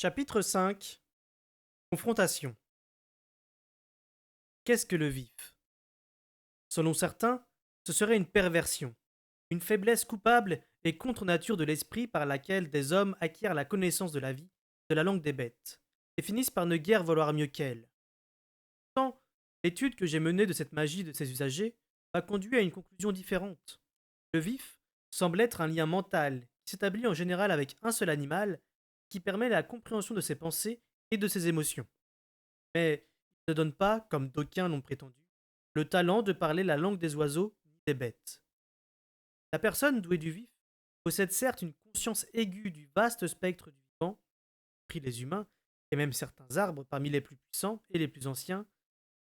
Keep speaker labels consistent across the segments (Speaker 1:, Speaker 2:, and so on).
Speaker 1: Chapitre 5. Confrontation. Qu'est-ce que le vif? Selon certains, ce serait une perversion, une faiblesse coupable et contre-nature de l'esprit par laquelle des hommes acquièrent la connaissance de la vie, de la langue des bêtes, et finissent par ne guère vouloir mieux qu'elle. Pourtant, l'étude que j'ai menée de cette magie de ses usagers m'a conduit à une conclusion différente. Le vif semble être un lien mental qui s'établit en général avec un seul animal, qui permet la compréhension de ses pensées et de ses émotions. Mais il ne donne pas, comme d'aucuns l'ont prétendu, le talent de parler la langue des oiseaux ni des bêtes. La personne douée du vif possède certes une conscience aiguë du vaste spectre du vivant, pris les humains, et même certains arbres parmi les plus puissants et les plus anciens,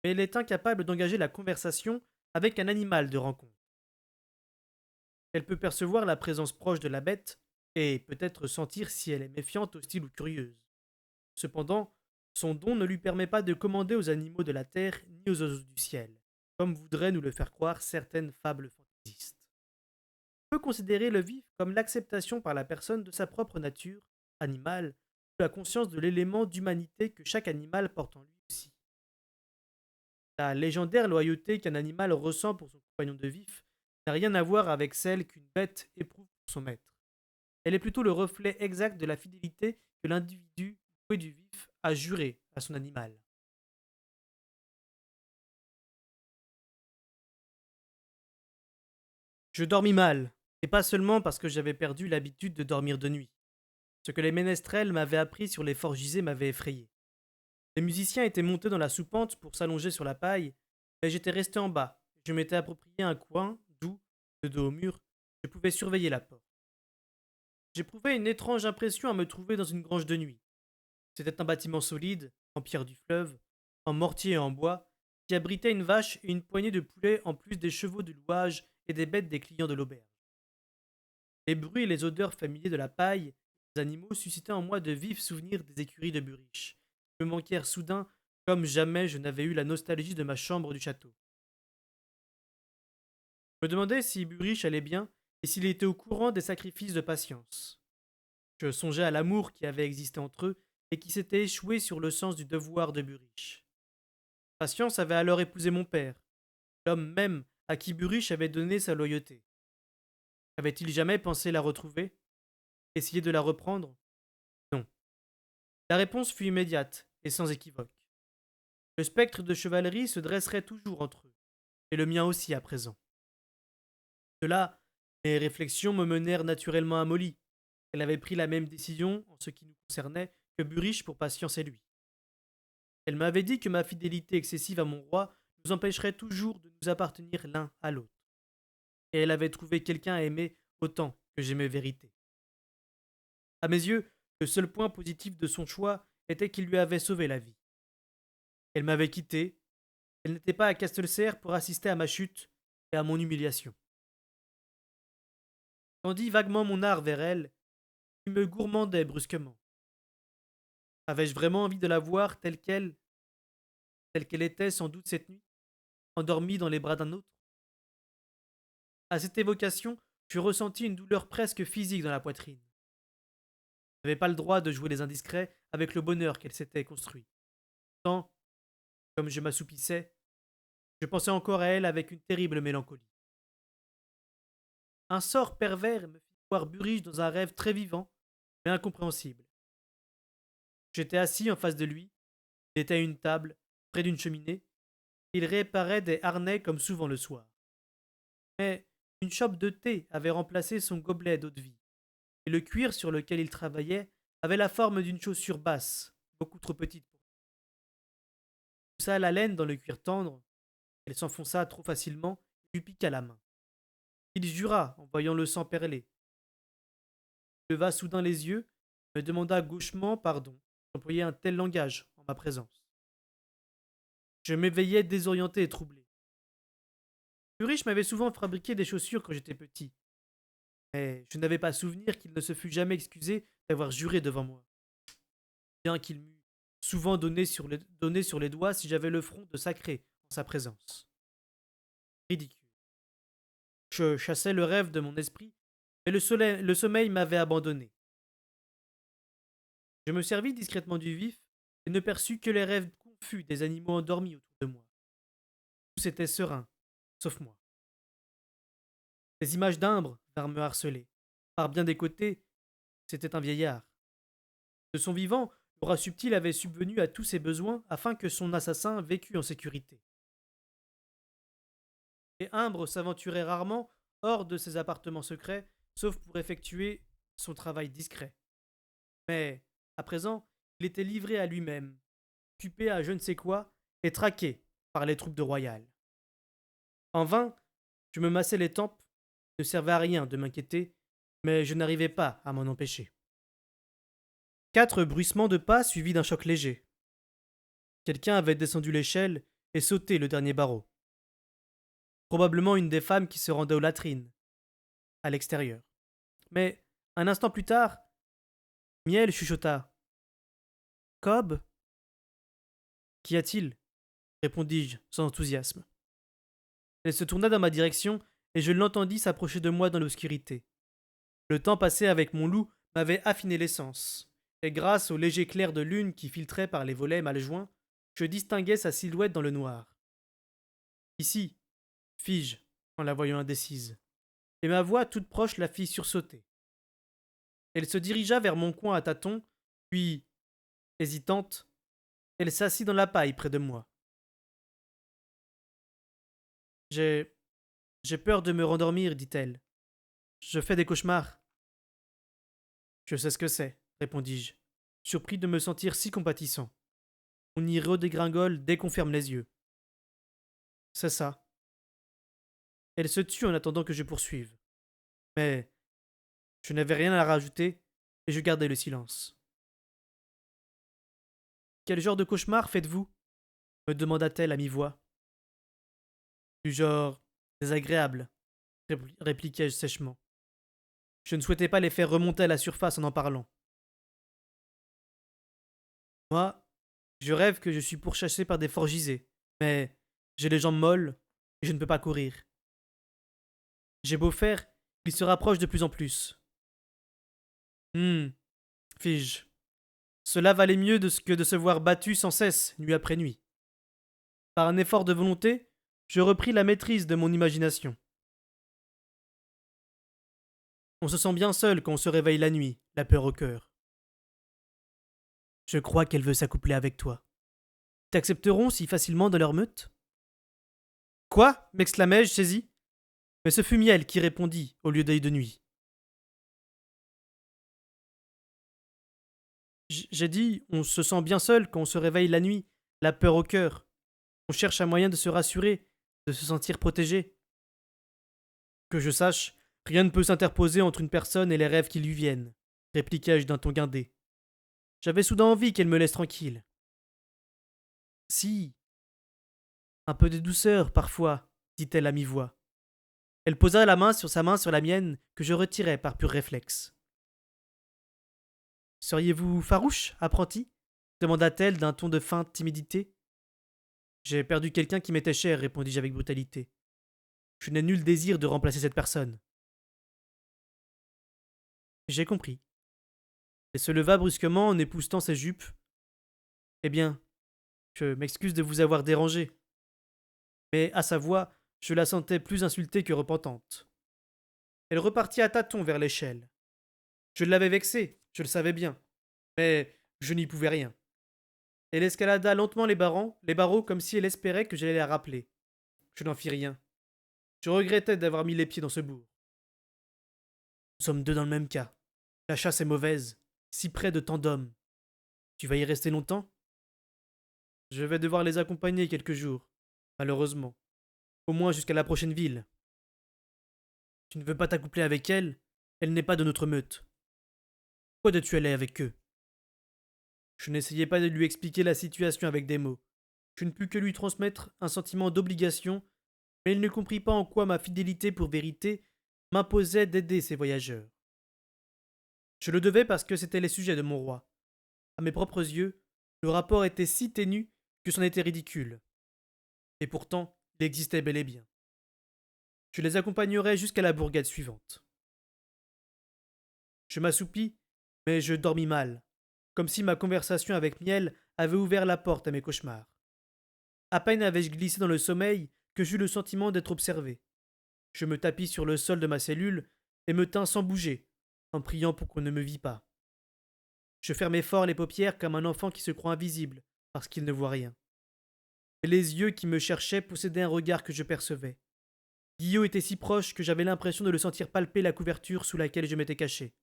Speaker 1: mais elle est incapable d'engager la conversation avec un animal de rencontre. Elle peut percevoir la présence proche de la bête, et peut-être sentir si elle est méfiante, hostile ou curieuse. Cependant, son don ne lui permet pas de commander aux animaux de la terre ni aux oiseaux du ciel, comme voudraient nous le faire croire certaines fables fantaisistes. On peut considérer le vif comme l'acceptation par la personne de sa propre nature, animale, ou la conscience de l'élément d'humanité que chaque animal porte en lui aussi. La légendaire loyauté qu'un animal ressent pour son compagnon de vif n'a rien à voir avec celle qu'une bête éprouve pour son maître. Elle est plutôt le reflet exact de la fidélité que l'individu doué du vif a juré à son animal. Je dormis mal, et pas seulement parce que j'avais perdu l'habitude de dormir de nuit. Ce que les ménestrels m'avaient appris sur les forgisés m'avait effrayé. Les musiciens étaient montés dans la soupente pour s'allonger sur la paille, mais j'étais resté en bas. Je m'étais approprié un coin d'où, le dos au mur, je pouvais surveiller la porte. J'éprouvais une étrange impression à me trouver dans une grange de nuit. C'était un bâtiment solide, en pierre du fleuve, en mortier et en bois, qui abritait une vache et une poignée de poulets en plus des chevaux de louage et des bêtes des clients de l'auberge. Les bruits et les odeurs familiers de la paille et des animaux suscitaient en moi de vifs souvenirs des écuries de Buriche, qui me manquèrent soudain comme jamais je n'avais eu la nostalgie de ma chambre du château. Je me demandais si Buriche allait bien et s'il était au courant des sacrifices de patience. Je songeais à l'amour qui avait existé entre eux et qui s'était échoué sur le sens du devoir de Buriche. Patience avait alors épousé mon père, l'homme même à qui Buriche avait donné sa loyauté. Avait-il jamais pensé la retrouver? Essayer de la reprendre? Non. La réponse fut immédiate et sans équivoque. Le spectre de chevalerie se dresserait toujours entre eux, et le mien aussi à présent. De là, mes réflexions me menèrent naturellement à Molly. Elle avait pris la même décision en ce qui nous concernait que Buriche pour Patience et lui. Elle m'avait dit que ma fidélité excessive à mon roi nous empêcherait toujours de nous appartenir l'un à l'autre. Et elle avait trouvé quelqu'un à aimer autant que j'aimais vérité. À mes yeux, le seul point positif de son choix était qu'il lui avait sauvé la vie. Elle m'avait quitté, elle n'était pas à Castelcerre pour assister à ma chute et à mon humiliation. Tandis vaguement mon art vers elle, qui me gourmandait brusquement. Avais-je vraiment envie de la voir telle qu'elle était sans doute cette nuit, endormie dans les bras d'un autre? À cette évocation, je ressentis une douleur presque physique dans la poitrine. Je n'avais pas le droit de jouer les indiscrets avec le bonheur qu'elle s'était construit. Tant, comme je m'assoupissais, je pensais encore à elle avec une terrible mélancolie. Un sort pervers me fit voir Burige dans un rêve très vivant, mais incompréhensible. J'étais assis en face de lui, il était à une table, près d'une cheminée, et il réparait des harnais comme souvent le soir. Mais une chope de thé avait remplacé son gobelet d'eau-de-vie, et le cuir sur lequel il travaillait avait la forme d'une chaussure basse, beaucoup trop petite pour lui. Il poussa la laine dans le cuir tendre, elle s'enfonça trop facilement et lui piqua la main. Il jura en voyant le sang perler. Il leva soudain les yeux, me demanda gauchement pardon d'employer un tel langage en ma présence. Je m'éveillais désorienté et troublé. Ulrich m'avait souvent fabriqué des chaussures quand j'étais petit, mais je n'avais pas souvenir qu'il ne se fût jamais excusé d'avoir juré devant moi, bien qu'il m'eût souvent donné sur les doigts si j'avais le front de sacré en sa présence. Ridicule. Je chassais le rêve de mon esprit, mais le sommeil m'avait abandonné. Je me servis discrètement du vif et ne perçus que les rêves confus des animaux endormis autour de moi. Tous étaient sereins, sauf moi. Les images d'Imbre vinrent me harceler. Par bien des côtés, c'était un vieillard. De son vivant, le roi subtil avait subvenu à tous ses besoins afin que son assassin vécût en sécurité. Et Imbre s'aventurait rarement hors de ses appartements secrets, sauf pour effectuer son travail discret. Mais, à présent, il était livré à lui-même, occupé à je ne sais quoi, et traqué par les troupes de Royal. En vain, je me massais les tempes, il ne servait à rien de m'inquiéter, mais je n'arrivais pas à m'en empêcher. 4 bruissements de pas suivis d'un choc léger. Quelqu'un avait descendu l'échelle et sauté le dernier barreau. Probablement une des femmes qui se rendait aux latrines, à l'extérieur. Mais, un instant plus tard, Miel chuchota. Cobb? Qu'y a-t-il? Répondis-je, sans enthousiasme. Elle se tourna dans ma direction et je l'entendis s'approcher de moi dans l'obscurité. Le temps passé avec mon loup m'avait affiné les sens, et grâce au léger clair de lune qui filtrait par les volets mal joints, je distinguais sa silhouette dans le noir. Ici, fis-je, en la voyant indécise, et ma voix toute proche la fit sursauter. Elle se dirigea vers mon coin à tâtons, puis, hésitante, elle s'assit dans la paille près de moi. J'ai. J'ai peur de me rendormir, dit-elle. Je fais des cauchemars. Je sais ce que c'est, répondis-je, surpris de me sentir si compatissant. On y redégringole dès qu'on ferme les yeux. C'est ça. Elle se tut en attendant que je poursuive. Mais je n'avais rien à rajouter et je gardai le silence. Quel genre de cauchemar faites-vous? Me demanda-t-elle à mi-voix. Du genre désagréable, répliquai-je sèchement. Je ne souhaitais pas les faire remonter à la surface en parlant. Moi, je rêve que je suis pourchassé par des forgisés, mais j'ai les jambes molles et je ne peux pas courir. J'ai beau faire, ils se rapprochent de plus en plus. Fis-je. Cela valait mieux que de se voir battu sans cesse, nuit après nuit. Par un effort de volonté, je repris la maîtrise de mon imagination. On se sent bien seul quand on se réveille la nuit, la peur au cœur. Je crois qu'elle veut s'accoupler avec toi. T'accepteront si facilement dans leur meute? Quoi? M'exclamai-je saisi. Mais ce fut Miel qui répondit, au lieu d'œil de nuit. J'ai dit, on se sent bien seul quand on se réveille la nuit, la peur au cœur. On cherche un moyen de se rassurer, de se sentir protégé. Que je sache, rien ne peut s'interposer entre une personne et les rêves qui lui viennent, répliquai-je d'un ton guindé. J'avais soudain envie qu'elle me laisse tranquille. Si, un peu de douceur, parfois, dit-elle à mi-voix. Elle posa sa main sur la mienne, que je retirai par pur réflexe. Seriez-vous farouche, apprenti? Demanda-t-elle d'un ton de feinte timidité. J'ai perdu quelqu'un qui m'était cher, répondis-je avec brutalité. Je n'ai nul désir de remplacer cette personne. J'ai compris. Elle se leva brusquement en époussetant ses jupes. Eh bien, je m'excuse de vous avoir dérangé. Mais à sa voix, je la sentais plus insultée que repentante. Elle repartit à tâtons vers l'échelle. Je l'avais vexée, je le savais bien, mais je n'y pouvais rien. Elle escalada lentement les barreaux comme si elle espérait que j'allais la rappeler. Je n'en fis rien. Je regrettais d'avoir mis les pieds dans ce bourg. Nous sommes deux dans le même cas. La chasse est mauvaise, si près de tant d'hommes. Tu vas y rester longtemps? Je vais devoir les accompagner quelques jours, malheureusement. Au moins jusqu'à la prochaine ville. Tu ne veux pas t'accoupler avec elle? Elle n'est pas de notre meute. Pourquoi tu allais avec eux? Je n'essayais pas de lui expliquer la situation avec des mots. Je ne pus que lui transmettre un sentiment d'obligation, mais il ne comprit pas en quoi ma fidélité pour vérité m'imposait d'aider ces voyageurs. Je le devais parce que c'étaient les sujets de mon roi. À mes propres yeux, le rapport était si ténu que c'en était ridicule. Et pourtant, il existait bel et bien. Je les accompagnerai jusqu'à la bourgade suivante. Je m'assoupis, mais je dormis mal. comme si ma conversation avec Miel avait ouvert la porte à mes cauchemars. À peine avais-je glissé dans le sommeil que j'eus le sentiment d'être observé. Je me tapis sur le sol de ma cellule et me tins sans bouger, en priant pour qu'on ne me vît pas. Je fermai fort les paupières comme un enfant qui se croit invisible, parce qu'il ne voit rien. Et les yeux qui me cherchaient possédaient un regard que je percevais. Guillaume était si proche que j'avais l'impression de le sentir palper la couverture sous laquelle je m'étais caché.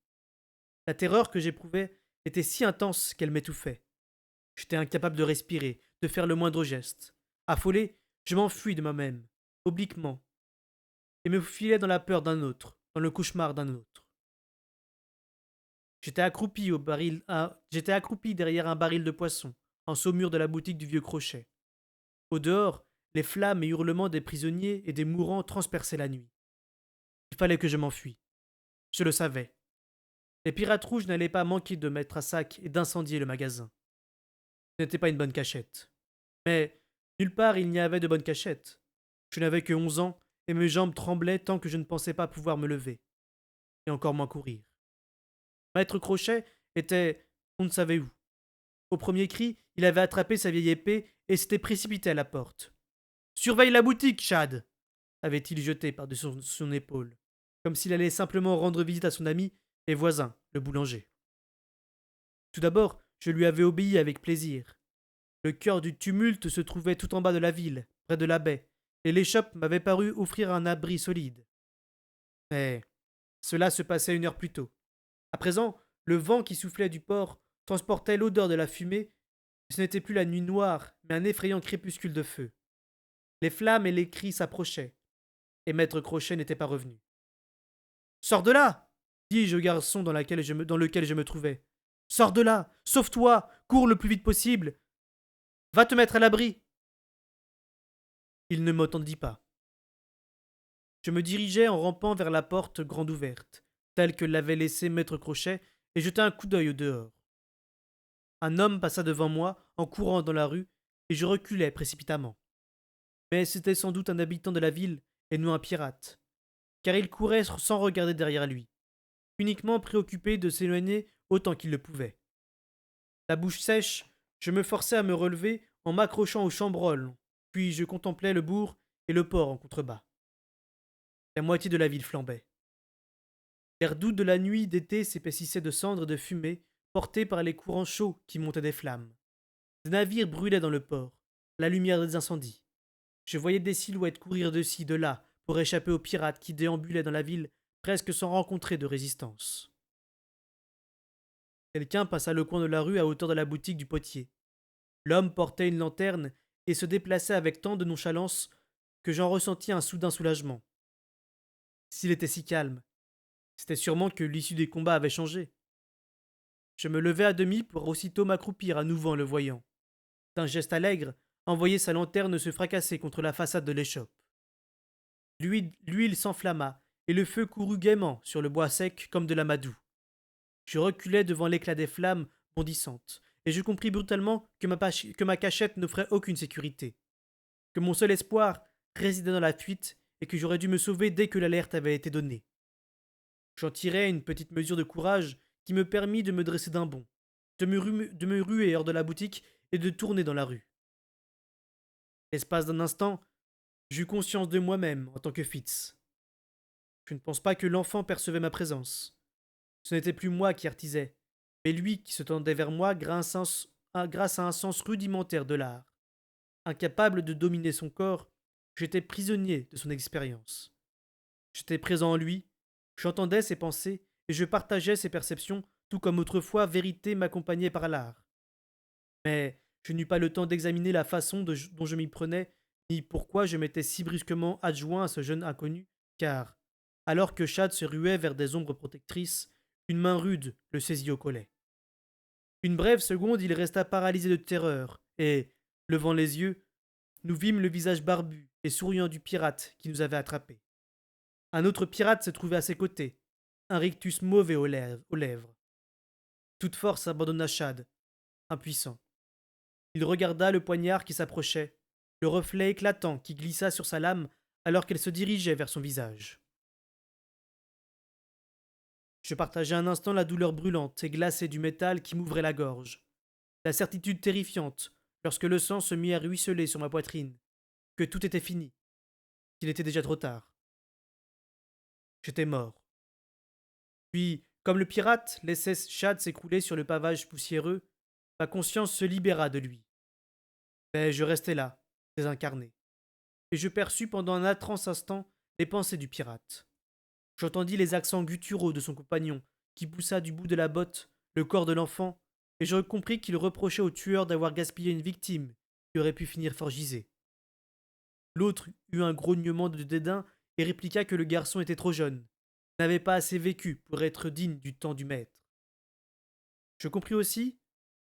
Speaker 1: La terreur que j'éprouvais était si intense qu'elle m'étouffait. J'étais incapable de respirer, de faire le moindre geste. Affolé, je m'enfuis de moi-même, obliquement, et me faufilai dans la peur d'un autre, dans le cauchemar d'un autre. J'étais accroupi derrière un baril de poisson, en saumure de la boutique du vieux Crochet. Au dehors, les flammes et hurlements des prisonniers et des mourants transperçaient la nuit. Il fallait que je m'enfuis. Je le savais. Les pirates rouges n'allaient pas manquer de mettre à sac et d'incendier le magasin. Ce n'était pas une bonne cachette. Mais nulle part il n'y avait de bonne cachette. Je n'avais que 11 ans et mes jambes tremblaient tant que je ne pensais pas pouvoir me lever, et encore moins courir. Maître Crochet était on ne savait où. Au premier cri, il avait attrapé sa vieille épée et s'était précipité à la porte. Surveille la boutique, Chad avait-il jeté par-dessus son épaule, comme s'il allait simplement rendre visite à son ami et voisin, le boulanger. Tout d'abord, je lui avais obéi avec plaisir. Le cœur du tumulte se trouvait tout en bas de la ville, près de la baie, et l'échoppe m'avait paru offrir un abri solide. Mais cela se passait 1 heure plus tôt. À présent, le vent qui soufflait du port transportait l'odeur de la fumée, et ce n'était plus la nuit noire, mais un effrayant crépuscule de feu. Les flammes et les cris s'approchaient, et Maître Crochet n'était pas revenu. Sors de là dis-je au garçon dans lequel je me trouvais. Sors de là. Sauve-toi. Cours le plus vite possible. Va te mettre à l'abri. Il ne m'entendit pas. Je me dirigeais en rampant vers la porte grande ouverte, telle que l'avait laissée Maître Crochet, et jetai un coup d'œil au dehors. Un homme passa devant moi, en courant dans la rue, et je reculai précipitamment. Mais c'était sans doute un habitant de la ville, et non un pirate, car il courait sans regarder derrière lui, uniquement préoccupé de s'éloigner autant qu'il le pouvait. La bouche sèche, je me forçai à me relever en m'accrochant au chambranle, puis je contemplai le bourg et le port en contrebas. La moitié de la ville flambait. L'air doux de la nuit d'été s'épaississait de cendres et de fumée portées par les courants chauds qui montaient des flammes. Des navires brûlaient dans le port, à la lumière des incendies. Je voyais des silhouettes courir de ci, de là, pour échapper aux pirates qui déambulaient dans la ville presque sans rencontrer de résistance. Quelqu'un passa le coin de la rue à hauteur de la boutique du potier. L'homme portait une lanterne et se déplaçait avec tant de nonchalance que j'en ressentis un soudain soulagement. S'il était si calme, c'était sûrement que l'issue des combats avait changé. Je me levai à demi pour aussitôt m'accroupir à nouveau en le voyant. D'un geste allègre, envoyer sa lanterne se fracasser contre la façade de l'échoppe. L'huile s'enflamma, et le feu courut gaiement sur le bois sec comme de l'amadou. Je reculai devant l'éclat des flammes bondissantes, et je compris brutalement que ma cachette n'offrait aucune sécurité, que mon seul espoir résidait dans la fuite, et que j'aurais dû me sauver dès que l'alerte avait été donnée. J'en tirai une petite mesure de courage qui me permit de me dresser d'un bond, de me ruer hors de la boutique et de tourner dans la rue. L'espace d'un instant, j'eus conscience de moi-même en tant que Fitz. Je ne pense pas que l'enfant percevait ma présence. Ce n'était plus moi qui artisais, mais lui qui se tendait vers moi grâce à un sens rudimentaire de l'art. Incapable de dominer son corps, j'étais prisonnier de son expérience. J'étais présent en lui, j'entendais ses pensées et je partageais ses perceptions, tout comme autrefois vérité m'accompagnait par l'art. Mais je n'eus pas le temps d'examiner la façon dont je m'y prenais, ni pourquoi je m'étais si brusquement adjoint à ce jeune inconnu, car, alors que Chad se ruait vers des ombres protectrices, une main rude le saisit au collet. Une brève seconde, il resta paralysé de terreur, et, levant les yeux, nous vîmes le visage barbu et souriant du pirate qui nous avait attrapés. Un autre pirate se trouvait à ses côtés, un rictus mauvais aux lèvres. Toute force abandonna Chad, impuissant. Il regarda le poignard qui s'approchait, le reflet éclatant qui glissa sur sa lame alors qu'elle se dirigeait vers son visage. Je partageai un instant la douleur brûlante et glacée du métal qui m'ouvrait la gorge, la certitude terrifiante, lorsque le sang se mit à ruisseler sur ma poitrine, que tout était fini, qu'il était déjà trop tard. J'étais mort. Puis, comme le pirate laissait Chad s'écrouler sur le pavage poussiéreux, ma conscience se libéra de lui. Mais je restai là, désincarné, et je perçus pendant un atroce instant les pensées du pirate. J'entendis les accents gutturaux de son compagnon, qui poussa du bout de la botte le corps de l'enfant, et je compris qu'il reprochait au tueur d'avoir gaspillé une victime qui aurait pu finir forgisée. L'autre eut un grognement de dédain et répliqua que le garçon était trop jeune, n'avait pas assez vécu pour être digne du temps du maître. Je compris aussi,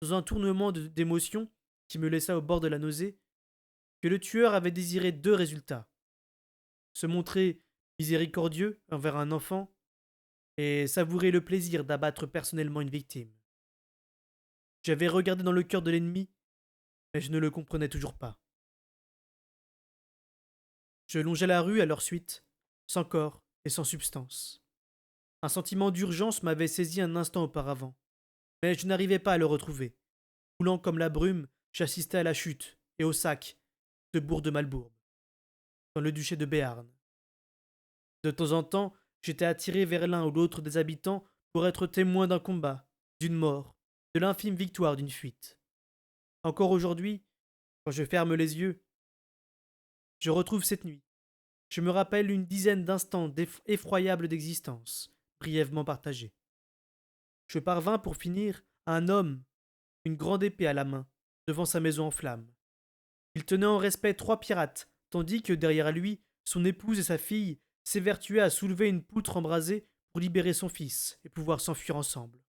Speaker 1: dans un tournement d'émotion qui me laissa au bord de la nausée, que le tueur avait désiré deux résultats: se montrer miséricordieux envers un enfant et savourer le plaisir d'abattre personnellement une victime. J'avais regardé dans le cœur de l'ennemi, mais je ne le comprenais toujours pas. Je longeai la rue à leur suite, sans corps et sans substance. Un sentiment d'urgence m'avait saisi un instant auparavant, mais je n'arrivais pas à le retrouver. Coulant comme la brume, j'assistais à la chute et au sac de Bourg-de-Malbourg, dans le duché de Béarn. De temps en temps, j'étais attiré vers l'un ou l'autre des habitants pour être témoin d'un combat, d'une mort, de l'infime victoire d'une fuite. Encore aujourd'hui, quand je ferme les yeux, je retrouve cette nuit. Je me rappelle une dizaine d'instants effroyables d'existence, brièvement partagés. Je parvins pour finir à un homme, une grande épée à la main, devant sa maison en flammes. Il tenait en respect trois pirates, tandis que derrière lui, son épouse et sa fille s'évertuaient à soulever une poutre embrasée pour libérer son fils et pouvoir s'enfuir ensemble.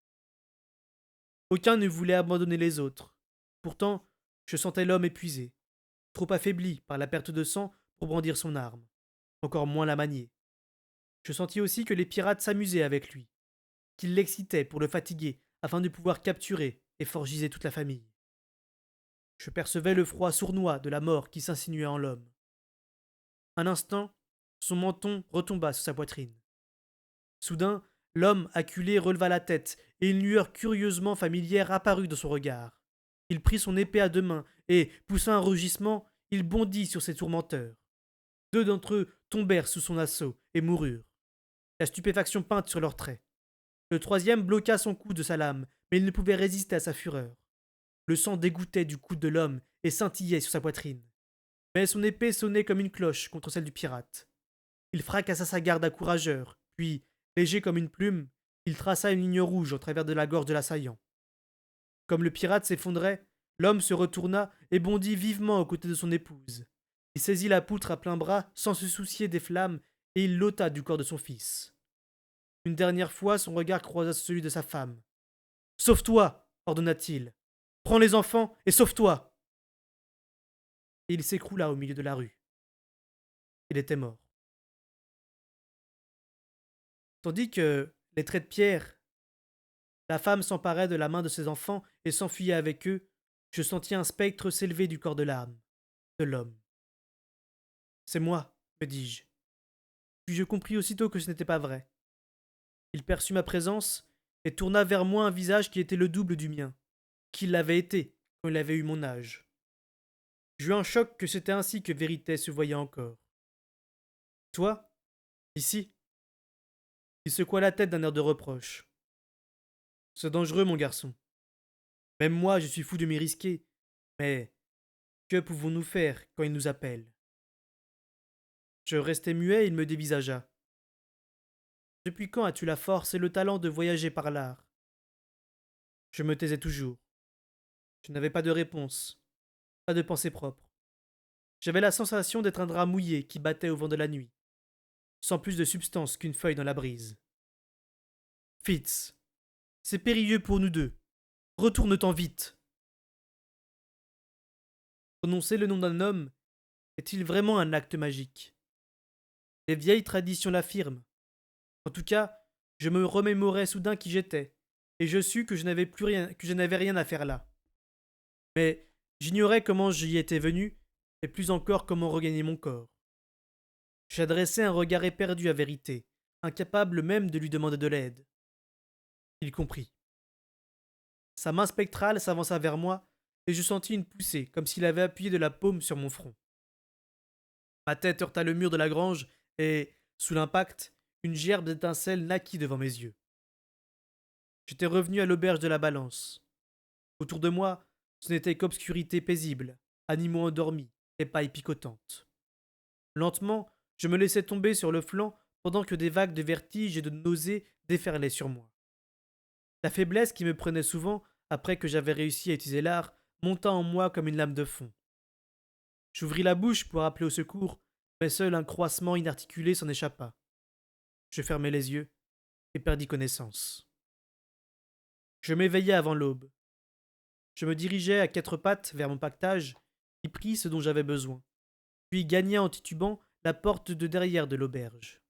Speaker 1: Aucun ne voulait abandonner les autres. Pourtant, je sentais l'homme épuisé, trop affaibli par la perte de sang pour brandir son arme, encore moins la manier. Je sentis aussi que les pirates s'amusaient avec lui, qu'ils l'excitaient pour le fatiguer afin de pouvoir capturer et forgiser toute la famille. Je percevais le froid sournois de la mort qui s'insinuait en l'homme. Un instant, son menton retomba sur sa poitrine. Soudain, l'homme acculé releva la tête et une lueur curieusement familière apparut dans son regard. Il prit son épée à deux mains et, poussant un rugissement, il bondit sur ses tourmenteurs. Deux d'entre eux tombèrent sous son assaut et moururent, la stupéfaction peinte sur leurs traits. Le troisième bloqua son cou de sa lame, mais il ne pouvait résister à sa fureur. Le sang dégouttait du coude de l'homme et scintillait sur sa poitrine. Mais son épée sonnait comme une cloche contre celle du pirate. Il fracassa sa garde à coups rageurs, puis, léger comme une plume, il traça une ligne rouge au travers de la gorge de l'assaillant. Comme le pirate s'effondrait, l'homme se retourna et bondit vivement aux côtés de son épouse. Il saisit la poutre à plein bras sans se soucier des flammes et il l'ôta du corps de son fils. Une dernière fois, son regard croisa celui de sa femme. Sauve-toi, ordonna-t-il. Prends les enfants et sauve-toi. Et il s'écroula au milieu de la rue. Il était mort. Tandis que, les traits de pierre, la femme s'emparait de la main de ses enfants et s'enfuyait avec eux, je sentis un spectre s'élever du corps de l'âme, de l'homme. C'est moi, me dis-je. Puis je compris aussitôt que ce n'était pas vrai. Il perçut ma présence et tourna vers moi un visage qui était le double du mien, qu'il l'avait été quand il avait eu mon âge. J'eus un choc que c'était ainsi que Vérité se voyait encore. Toi, ici? Il secoua la tête d'un air de reproche. C'est dangereux, mon garçon. Même moi, je suis fou de m'y risquer. Mais que pouvons-nous faire quand il nous appelle? Je restai muet et il me dévisagea. Depuis quand as-tu la force et le talent de voyager par l'art? Je me taisais toujours. Je n'avais pas de réponse, pas de pensée propre. J'avais la sensation d'être un drap mouillé qui battait au vent de la nuit, sans plus de substance qu'une feuille dans la brise. Fitz, c'est périlleux pour nous deux. Retourne-t'en vite. Prononcer le nom d'un homme est-il vraiment un acte magique? Les vieilles traditions l'affirment. En tout cas, je me remémorai soudain qui j'étais, et je sus que je n'avais plus rien, que je n'avais rien à faire là. Mais j'ignorais comment j'y étais venu, et plus encore comment regagner mon corps. J'adressai un regard éperdu à Vérité, incapable même de lui demander de l'aide. Il comprit. Sa main spectrale s'avança vers moi, et je sentis une poussée, comme s'il avait appuyé de la paume sur mon front. Ma tête heurta le mur de la grange, et, sous l'impact, une gerbe d'étincelles naquit devant mes yeux. J'étais revenu à l'auberge de la Balance. Autour de moi, ce n'était qu'obscurité paisible, animaux endormis et paille picotante. Lentement, je me laissais tomber sur le flanc pendant que des vagues de vertige et de nausée déferlaient sur moi. La faiblesse qui me prenait souvent, après que j'avais réussi à utiliser l'art, monta en moi comme une lame de fond. J'ouvris la bouche pour appeler au secours, mais seul un croissement inarticulé s'en échappa. Je fermai les yeux et perdis connaissance. Je m'éveillai avant l'aube. Je me dirigeai à quatre pattes vers mon pactage, y pris ce dont j'avais besoin, puis gagnai en titubant la porte de derrière de l'auberge,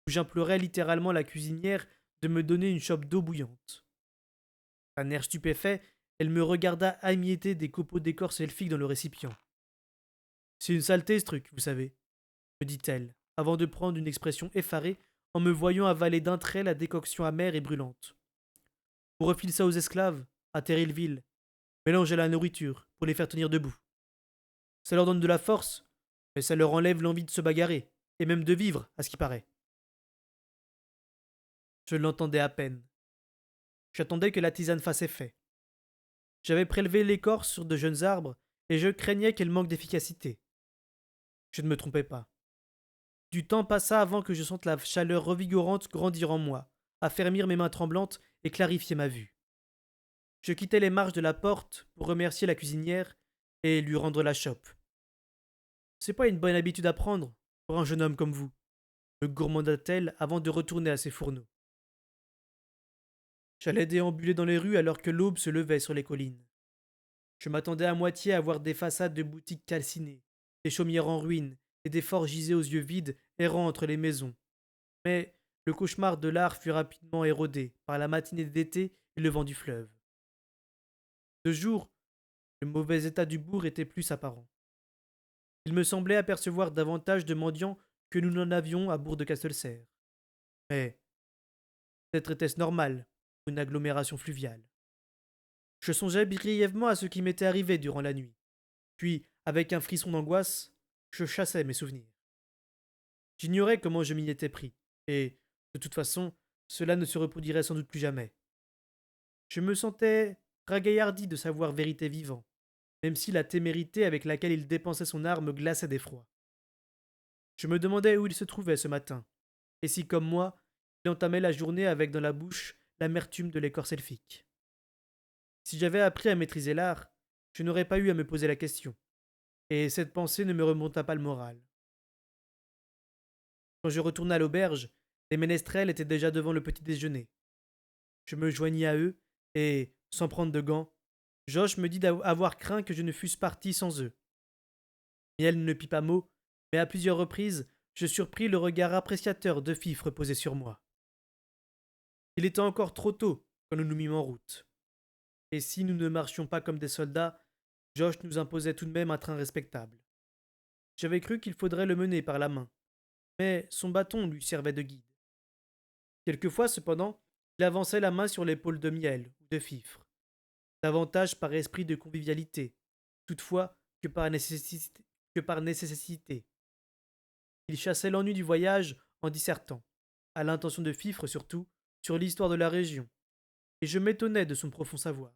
Speaker 1: où j'implorai littéralement la cuisinière de me donner une chope d'eau bouillante. D'un air stupéfait, elle me regarda amietter des copeaux d'écorce elfique dans le récipient. C'est une saleté ce truc, vous savez, me dit-elle, avant de prendre une expression effarée en me voyant avaler d'un trait la décoction amère et brûlante. On refile ça aux esclaves, à Terrillville, mélange à la nourriture, pour les faire tenir debout. Ça leur donne de la force, mais ça leur enlève l'envie de se bagarrer, et même de vivre, à ce qui paraît. Je l'entendais à peine. J'attendais que la tisane fasse effet. J'avais prélevé l'écorce sur de jeunes arbres, et je craignais qu'elle manque d'efficacité. Je ne me trompais pas. Du temps passa avant que je sente la chaleur revigorante grandir en moi, affermir mes mains tremblantes et clarifier ma vue. Je quittai les marches de la porte pour remercier la cuisinière et lui rendre la chope. C'est pas une bonne habitude à prendre pour un jeune homme comme vous, me gourmanda-t-elle avant de retourner à ses fourneaux. J'allais déambuler dans les rues alors que l'aube se levait sur les collines. Je m'attendais à moitié à voir des façades de boutiques calcinées, des chaumières en ruine et des forts gisés aux yeux vides errant entre les maisons. Mais le cauchemar de l'art fut rapidement érodé par la matinée d'été et le vent du fleuve. De jour, le mauvais état du bourg était plus apparent. Il me semblait apercevoir davantage de mendiants que nous n'en avions à Bourg de Castelcerre. Mais peut-être était-ce normal pour une agglomération fluviale. Je songeais brièvement à ce qui m'était arrivé durant la nuit. Puis, avec un frisson d'angoisse, je chassais mes souvenirs. J'ignorais comment je m'y étais pris, et, de toute façon, cela ne se reproduirait sans doute plus jamais. Je me sentais ragaillardi de savoir vérité vivant, même si la témérité avec laquelle il dépensait son art me glaçait d'effroi. Je me demandais où il se trouvait ce matin, et si, comme moi, il entamait la journée avec dans la bouche l'amertume de l'écorce elfique. Si j'avais appris à maîtriser l'art, je n'aurais pas eu à me poser la question, et cette pensée ne me remonta pas le moral. Quand je retournai à l'auberge, les ménestrels étaient déjà devant le petit déjeuner. Je me joignis à eux, et, sans prendre de gants, Josh me dit d'avoir craint que je ne fusse parti sans eux. Miel ne pit pas mot, mais à plusieurs reprises, je surpris le regard appréciateur de Fifre posé sur moi. Il était encore trop tôt quand nous nous mîmes en route. Et si nous ne marchions pas comme des soldats, Josh nous imposait tout de même un train respectable. J'avais cru qu'il faudrait le mener par la main, mais son bâton lui servait de guide. Quelquefois, cependant, il avançait la main sur l'épaule de Miel ou de Fifre, davantage par esprit de convivialité, toutefois que par nécessité. Il chassait l'ennui du voyage en dissertant, à l'intention de Fifre surtout, sur l'histoire de la région, et je m'étonnais de son profond savoir.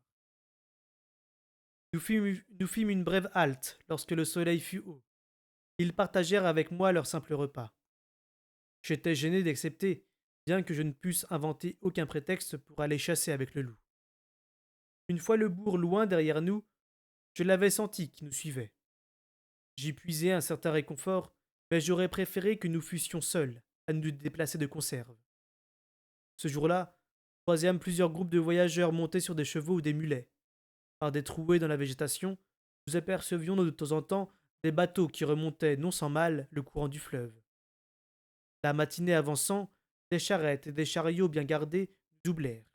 Speaker 1: Nous fîmes une brève halte lorsque le soleil fut haut. Ils partagèrent avec moi leur simple repas. J'étais gêné d'accepter, bien que je ne pusse inventer aucun prétexte pour aller chasser avec le loup. Une fois le bourg loin derrière nous, je l'avais senti qui nous suivait. J'y puisais un certain réconfort, mais j'aurais préféré que nous fussions seuls, à nous déplacer de conserve. Ce jour-là, croisâmes plusieurs groupes de voyageurs montés sur des chevaux ou des mulets. Par des trouées dans la végétation, nous apercevions de temps en temps des bateaux qui remontaient non sans mal le courant du fleuve. La matinée avançant, des charrettes et des chariots bien gardés nous doublèrent.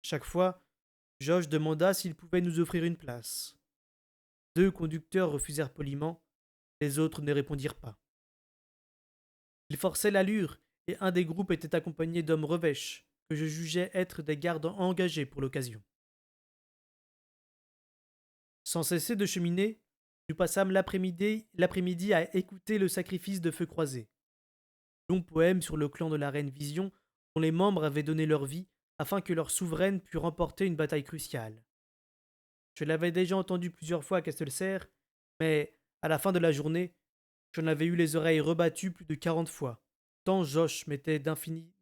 Speaker 1: Chaque fois, Josh demanda s'il pouvait nous offrir une place. 2 conducteurs refusèrent poliment, les autres ne répondirent pas. Ils forçaient l'allure, et un des groupes était accompagné d'hommes revêches, que je jugeais être des gardes engagés pour l'occasion. Sans cesser de cheminer, nous passâmes l'après-midi à écouter le sacrifice de feu croisé. Long poème sur le clan de la reine Vision, dont les membres avaient donné leur vie afin que leur souveraine pût remporter une bataille cruciale. Je l'avais déjà entendu plusieurs fois à Castelcer, mais à la fin de la journée, j'en avais eu les oreilles rebattues plus de 40 fois, tant Josh mettait d'infinie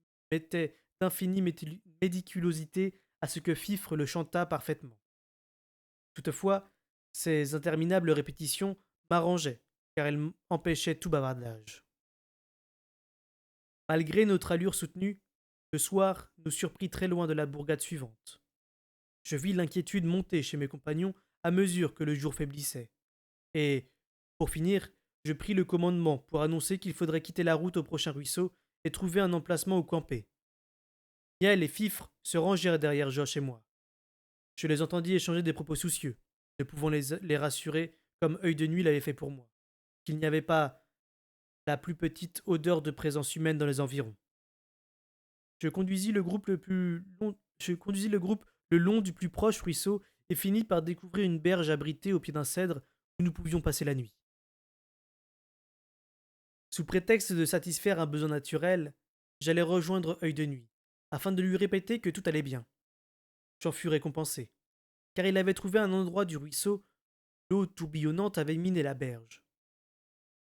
Speaker 1: médiculosité à ce que Fifre le chanta parfaitement. Toutefois, ces interminables répétitions m'arrangeaient, car elles empêchaient tout bavardage. Malgré notre allure soutenue, le soir nous surprit très loin de la bourgade suivante. Je vis l'inquiétude monter chez mes compagnons à mesure que le jour faiblissait. Et, pour finir, je pris le commandement pour annoncer qu'il faudrait quitter la route au prochain ruisseau et trouver un emplacement où camper. Miel et Fifre se rangèrent derrière Josh et moi. Je les entendis échanger des propos soucieux, ne pouvant les rassurer comme Œil de Nuit l'avait fait pour moi, qu'il n'y avait pas la plus petite odeur de présence humaine dans les environs. Je conduisis le groupe le long du plus proche ruisseau et finis par découvrir une berge abritée au pied d'un cèdre où nous pouvions passer la nuit. Sous prétexte de satisfaire un besoin naturel, j'allais rejoindre Œil de Nuit, afin de lui répéter que tout allait bien. J'en fus récompensé, car il avait trouvé un endroit du ruisseau où l'eau tourbillonnante avait miné la berge.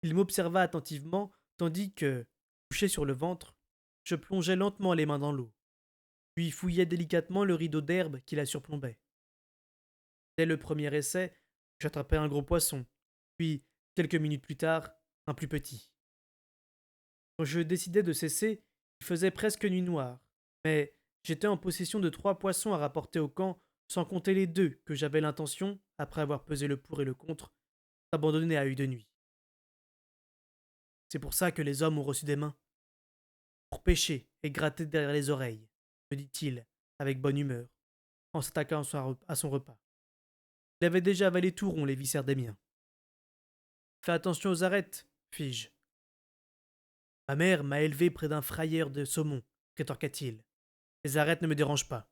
Speaker 1: Il m'observa attentivement, tandis que, couché sur le ventre, je plongeais lentement les mains dans l'eau, puis fouillais délicatement le rideau d'herbe qui la surplombait. Dès le premier essai, j'attrapai un gros poisson, puis, quelques minutes plus tard, un plus petit. Quand je décidai de cesser, il faisait presque nuit noire, mais j'étais en possession de 3 poissons à rapporter au camp, sans compter les 2 que j'avais l'intention, après avoir pesé le pour et le contre, d'abandonner à Œil de Nuit. C'est pour ça que les hommes ont reçu des mains. Pour pêcher et gratter derrière les oreilles, me dit-il, avec bonne humeur, en s'attaquant à son repas. Il avait déjà avalé tout rond les viscères des miens. Fais attention aux arêtes, fis-je. Ma mère m'a élevé près d'un frayeur de saumon, rétorqua-t-il. Les arêtes ne me dérangent pas.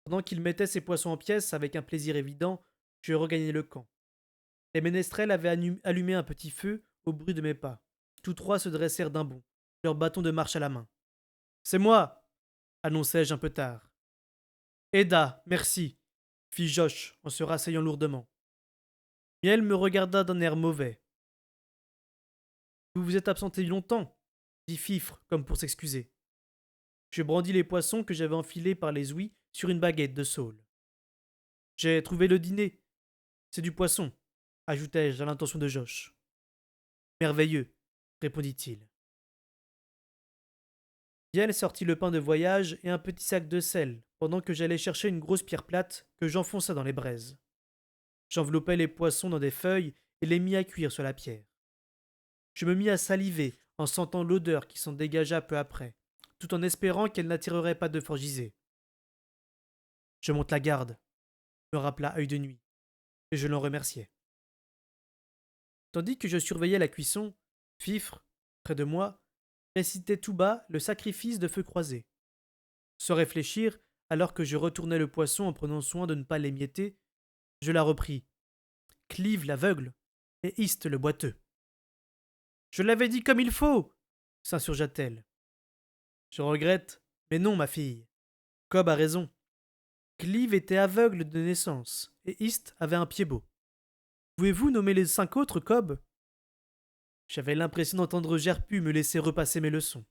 Speaker 1: Pendant qu'il mettait ses poissons en pièces avec un plaisir évident, je regagnai le camp. Les ménestrels avaient allumé un petit feu au bruit de mes pas. Tous 3 se dressèrent d'un bond, leur bâton de marche à la main. C'est moi, annonçai-je un peu tard. Eda, merci, fit Josh en se rasseyant lourdement. Miel me regarda d'un air mauvais. Vous vous êtes absenté longtemps, dit Fifre comme pour s'excuser. Je brandis les poissons que j'avais enfilés par les ouïes sur une baguette de saule. J'ai trouvé le dîner. C'est du poisson, ajoutai-je à l'intention de Josh. Merveilleux, répondit-il. Miel sortit le pain de voyage et un petit sac de sel, pendant que j'allais chercher une grosse pierre plate que j'enfonçai dans les braises. J'enveloppai les poissons dans des feuilles et les mis à cuire sur la pierre. Je me mis à saliver en sentant l'odeur qui s'en dégagea peu après, tout en espérant qu'elle n'attirerait pas de forgisés. Je monte la garde, me rappela Œil de Nuit, et je l'en remerciai. Tandis que je surveillais la cuisson, Fifre, près de moi, récitait tout bas le sacrifice de feu croisé. Sans réfléchir, alors que je retournais le poisson en prenant soin de ne pas l'émietter, je la repris. Clive l'aveugle et Iste le boiteux. Je l'avais dit comme il faut, s'insurgea-t-elle. Je regrette, mais non, ma fille. Cobb a raison. Clive était aveugle de naissance, et Iste avait un pied beau. Pouvez-vous nommer les 5 autres, Cobb? J'avais l'impression d'entendre Gerpu me laisser repasser mes leçons.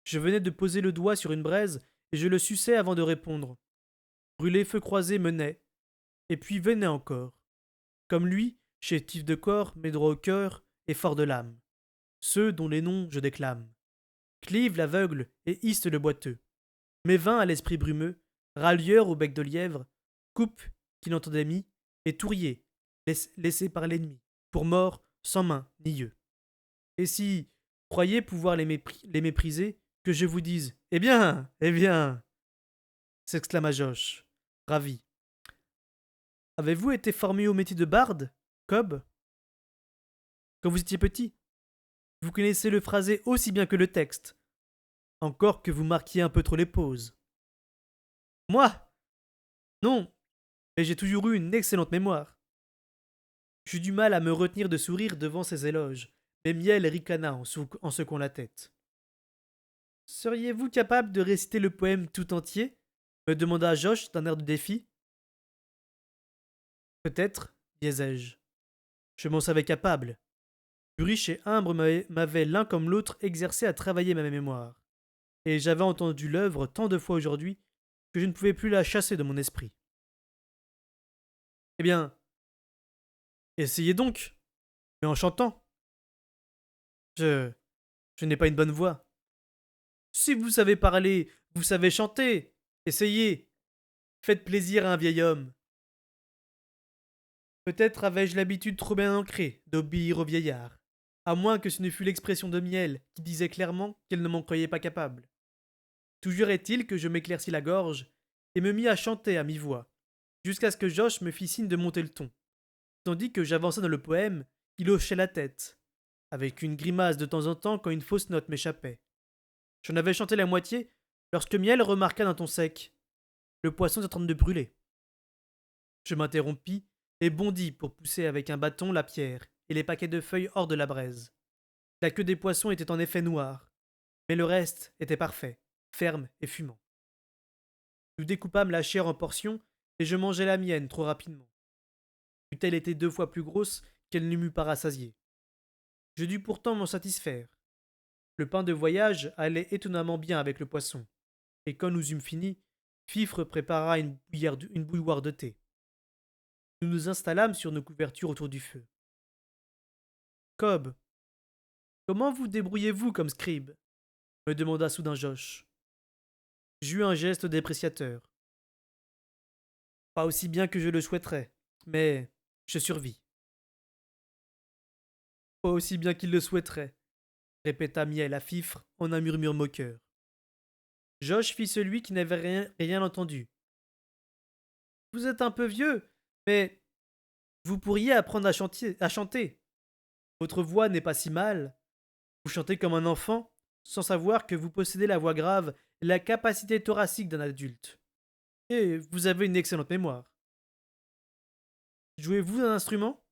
Speaker 1: Je venais de poser le doigt sur une braise, et je le suçais avant de répondre. Brûlé feu croisé menait, et puis venait encore. Comme lui, chétif de corps, mais droit au cœur, et fort de l'âme. Ceux dont les noms je déclame. Clive l'aveugle et Iste le boiteux. Mévin à l'esprit brumeux, Rallieur au bec de lièvre, Coupe qui n'entendait mis, et Tourier, laissé par l'ennemi, pour mort, sans main ni yeux. Et si croyez pouvoir les mépriser, que je vous dise eh bien s'exclama Josh, ravi. Avez-vous été formé au métier de barde, Cobb? Quand vous étiez petit? Vous connaissez le phrasé aussi bien que le texte, Encore que vous marquiez un peu trop les pauses. Moi? Non, mais j'ai toujours eu une excellente mémoire. J'eus du mal à me retenir de sourire devant ces éloges, mais Miel ricana en secouant la tête. Seriez-vous capable de réciter le poème tout entier me demanda Josh d'un air de défi. Peut-être, disais-je. Je m'en savais capable. Burich et Imbre m'avaient l'un comme l'autre exercé à travailler ma mémoire, et j'avais entendu l'œuvre tant de fois aujourd'hui que je ne pouvais plus la chasser de mon esprit. Eh bien, essayez donc, mais en chantant. Je. Je n'ai pas une bonne voix. Si vous savez parler, vous savez chanter. Essayez. Faites plaisir à un vieil homme. Peut-être avais-je l'habitude trop bien ancrée d'obéir au vieillard, à moins que ce ne fût l'expression de Miel qui disait clairement qu'elle ne m'en croyait pas capable. Toujours est-il que je m'éclaircis la gorge et me mis à chanter à mi-voix, jusqu'à ce que Josh me fit signe de monter le ton, tandis que j'avançais dans le poème, il hochait la tête, avec une grimace de temps en temps quand une fausse note m'échappait. J'en avais chanté la moitié lorsque Miel remarqua d'un ton sec. Le poisson est en train de brûler. Je m'interrompis et bondis pour pousser avec un bâton la pierre et les paquets de feuilles hors de la braise. La queue des poissons était en effet noire, mais le reste était parfait, ferme et fumant. Nous découpâmes la chair en portions et je mangeai la mienne trop rapidement. Eût-elle été 2 fois plus grosse qu'elle ne m'eût pas rassasié. Je dus pourtant m'en satisfaire. Le pain de voyage allait étonnamment bien avec le poisson, et quand nous eûmes fini, Fifre prépara une bouilloire de thé. Nous nous installâmes sur nos couvertures autour du feu. Cobb, comment vous débrouillez-vous comme scribe me demanda soudain Josh. J'eus un geste dépréciateur. Pas aussi bien que je le souhaiterais, mais je survis. Pas aussi bien qu'il le souhaiterait, répéta Miel à Fifre en un murmure moqueur. Josh fit celui qui n'avait rien entendu. Vous êtes un peu vieux, mais vous pourriez apprendre à chanter. Votre voix n'est pas si mal. Vous chantez comme un enfant, sans savoir que vous possédez la voix grave et la capacité thoracique d'un adulte. Et vous avez une excellente mémoire. Jouez-vous un instrument?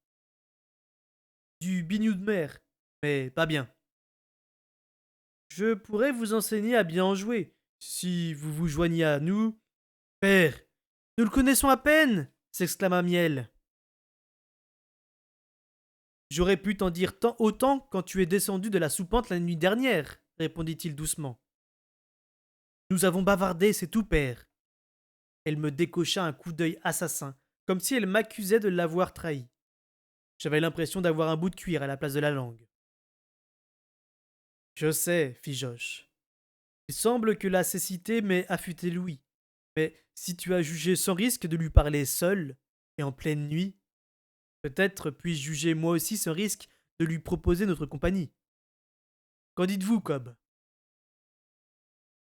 Speaker 1: Du biniou de mer, mais pas bien. Je pourrais vous enseigner à bien en jouer, si vous vous joignez à nous. Père, nous le connaissons à peine, s'exclama Miel. J'aurais pu t'en dire tant autant quand tu es descendu de la soupente la nuit dernière, répondit-il doucement. Nous avons bavardé, c'est tout, père. Elle me décocha un coup d'œil assassin, comme si elle m'accusait de l'avoir trahi. J'avais l'impression d'avoir un bout de cuir à la place de la langue. Je sais, fit Josh. Il semble que la cécité m'ait affûté l'ouïe. Mais si tu as jugé sans risque de lui parler seul, et en pleine nuit, peut-être puis-je juger moi aussi sans risque de lui proposer notre compagnie. Qu'en dites-vous, Cobb?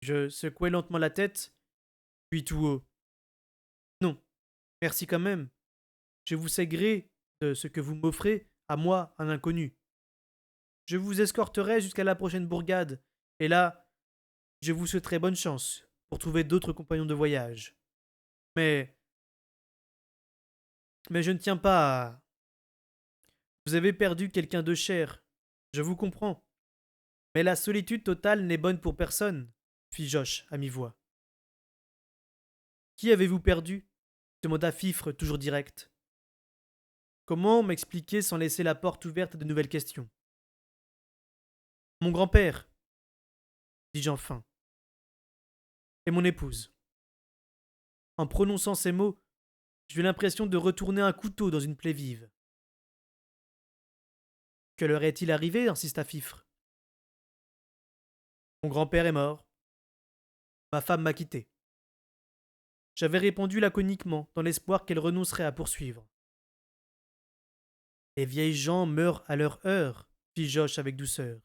Speaker 1: Je secouai lentement la tête, puis tout haut. Non, merci quand même. Je vous sais gré de ce que vous m'offrez, à moi, un inconnu. Je vous escorterai jusqu'à la prochaine bourgade, et là, je vous souhaiterai bonne chance pour trouver d'autres compagnons de voyage. Mais. Mais je ne tiens pas à. Vous avez perdu quelqu'un de cher, je vous comprends. Mais la solitude totale n'est bonne pour personne, fit Josh à mi-voix. Qui avez-vous perdu demanda Fifre, toujours direct. Comment m'expliquer sans laisser la porte ouverte à de nouvelles questions? Mon grand-père, dis-je enfin, et mon épouse. En prononçant ces mots, j'eus l'impression de retourner un couteau dans une plaie vive. Que leur est-il arrivé? Insista Fifre. Mon grand-père est mort. Ma femme m'a quitté. J'avais répondu laconiquement, dans l'espoir qu'elle renoncerait à poursuivre. Les vieilles gens meurent à leur heure, fit Josh avec douceur.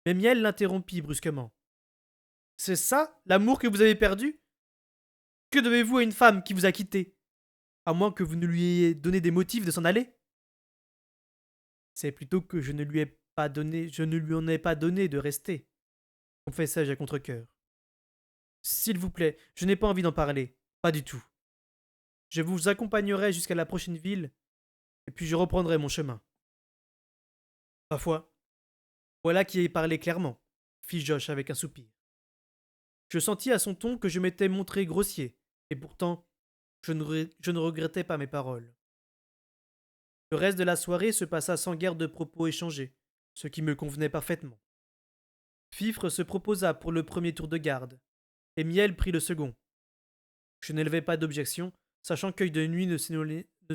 Speaker 1: Mais Miel l'interrompit brusquement. C'est ça, l'amour que vous avez perdu? Que devez-vous à une femme qui vous a quitté? À moins que vous ne lui ayez donné des motifs de s'en aller? C'est plutôt que je ne lui en ai pas donné de rester, confessai-je à contre-cœur. S'il vous plaît, je n'ai pas envie d'en parler. Pas du tout. Je vous accompagnerai jusqu'à la prochaine ville, et puis je reprendrai mon chemin. Ma foi, voilà qui est parlé clairement, fit Josh avec un soupir. Je sentis à son ton que je m'étais montré grossier, et pourtant, je ne regrettais pas mes paroles. Le reste de la soirée se passa sans guère de propos échangés, ce qui me convenait parfaitement. Fifre se proposa pour le premier tour de garde, et Miel prit le second. Je n'élevais pas d'objection, sachant qu'œil de nuit ne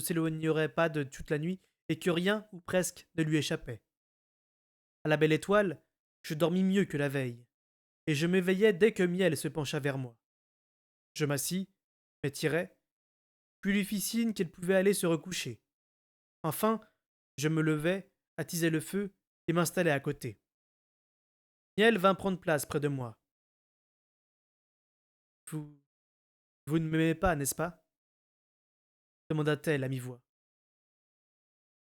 Speaker 1: s'éloignerait pas de toute la nuit et que rien, ou presque, ne lui échappait. À la belle étoile, je dormis mieux que la veille, et je m'éveillai dès que Miel se pencha vers moi. Je m'assis, m'étirai, puis lui fis signe qu'elle pouvait aller se recoucher. Enfin, je me levai, attisai le feu et m'installai à côté. Miel vint prendre place près de moi. Vous, vous ne m'aimez pas, n'est-ce pas demanda-t-elle à mi-voix.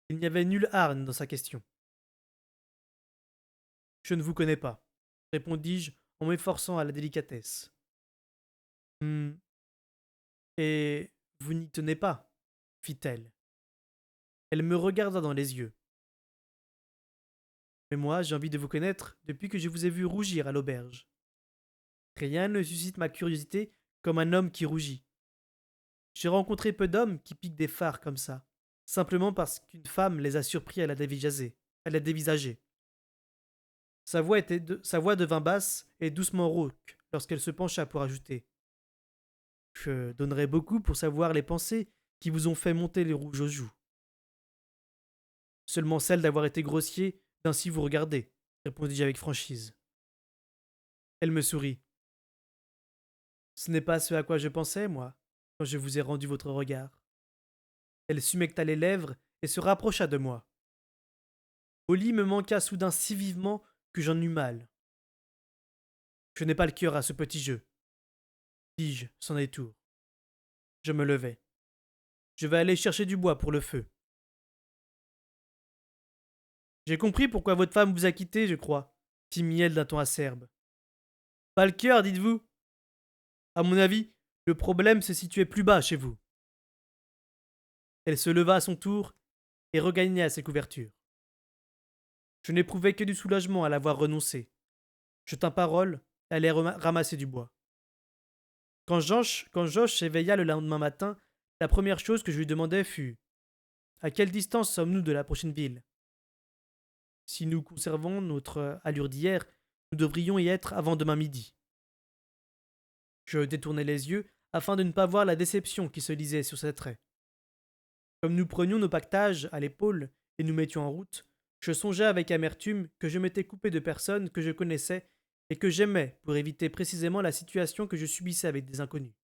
Speaker 1: Il n'y avait nulle hargne dans sa question. Je ne vous connais pas, répondis-je en m'efforçant à la délicatesse. Hmm. Et vous n'y tenez pas, fit-elle. Elle me regarda dans les yeux. Mais moi, j'ai envie de vous connaître depuis que je vous ai vu rougir à l'auberge. Rien ne suscite ma curiosité comme un homme qui rougit. J'ai rencontré peu d'hommes qui piquent des phares comme ça, simplement parce qu'une femme les a surpris à la dévisager. Sa voix devint basse et doucement rauque lorsqu'elle se pencha pour ajouter. Je donnerais beaucoup pour savoir les pensées qui vous ont fait monter les rouges aux joues. Seulement celle d'avoir été grossier, d'ainsi vous regarder, répondis-je avec franchise. Elle me sourit. Ce n'est pas ce à quoi je pensais, moi, quand je vous ai rendu votre regard. Elle s'humecta les lèvres et se rapprocha de moi. Oli me manqua soudain si vivement que j'en eus mal. Je n'ai pas le cœur à ce petit jeu, dis-je sans détour. Je me levai. Je vais aller chercher du bois pour le feu. J'ai compris pourquoi votre femme vous a quitté, je crois, fit Miel d'un ton acerbe. Pas le cœur, dites-vous. À mon avis, le problème se situait plus bas chez vous. Elle se leva à son tour et regagna ses couvertures. Je n'éprouvais que du soulagement à l'avoir renoncé. Je tins parole et allai ramasser du bois. Quand Josh s'éveilla le lendemain matin, la première chose que je lui demandai fut à quelle distance sommes-nous de la prochaine ville? Si nous conservons notre allure d'hier, nous devrions y être avant demain midi. Je détournai les yeux afin de ne pas voir la déception qui se lisait sur ses traits. Comme nous prenions nos pactages à l'épaule et nous mettions en route, je songeais avec amertume que je m'étais coupé de personnes que je connaissais et que j'aimais pour éviter précisément la situation que je subissais avec des inconnus.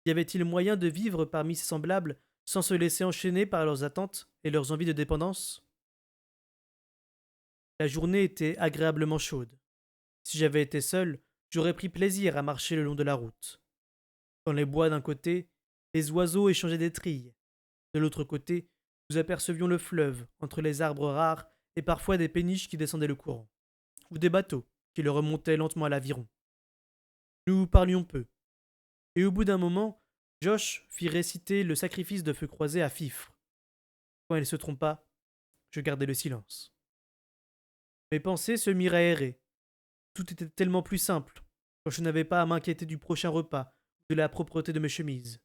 Speaker 1: Y avait-il moyen de vivre parmi ses semblables sans se laisser enchaîner par leurs attentes et leurs envies de dépendance? La journée était agréablement chaude. Si j'avais été seul, j'aurais pris plaisir à marcher le long de la route. Dans les bois d'un côté, les oiseaux échangeaient des trilles. De l'autre côté, nous apercevions le fleuve, entre les arbres rares et parfois des péniches qui descendaient le courant, ou des bateaux qui le remontaient lentement à l'aviron. Nous parlions peu, et au bout d'un moment, Josh fit réciter le sacrifice de feu croisé à Fifre. Quand elle se trompa, je gardai le silence. Mes pensées se mirent à errer. Tout était tellement plus simple, quand je n'avais pas à m'inquiéter du prochain repas, ou de la propreté de mes chemises.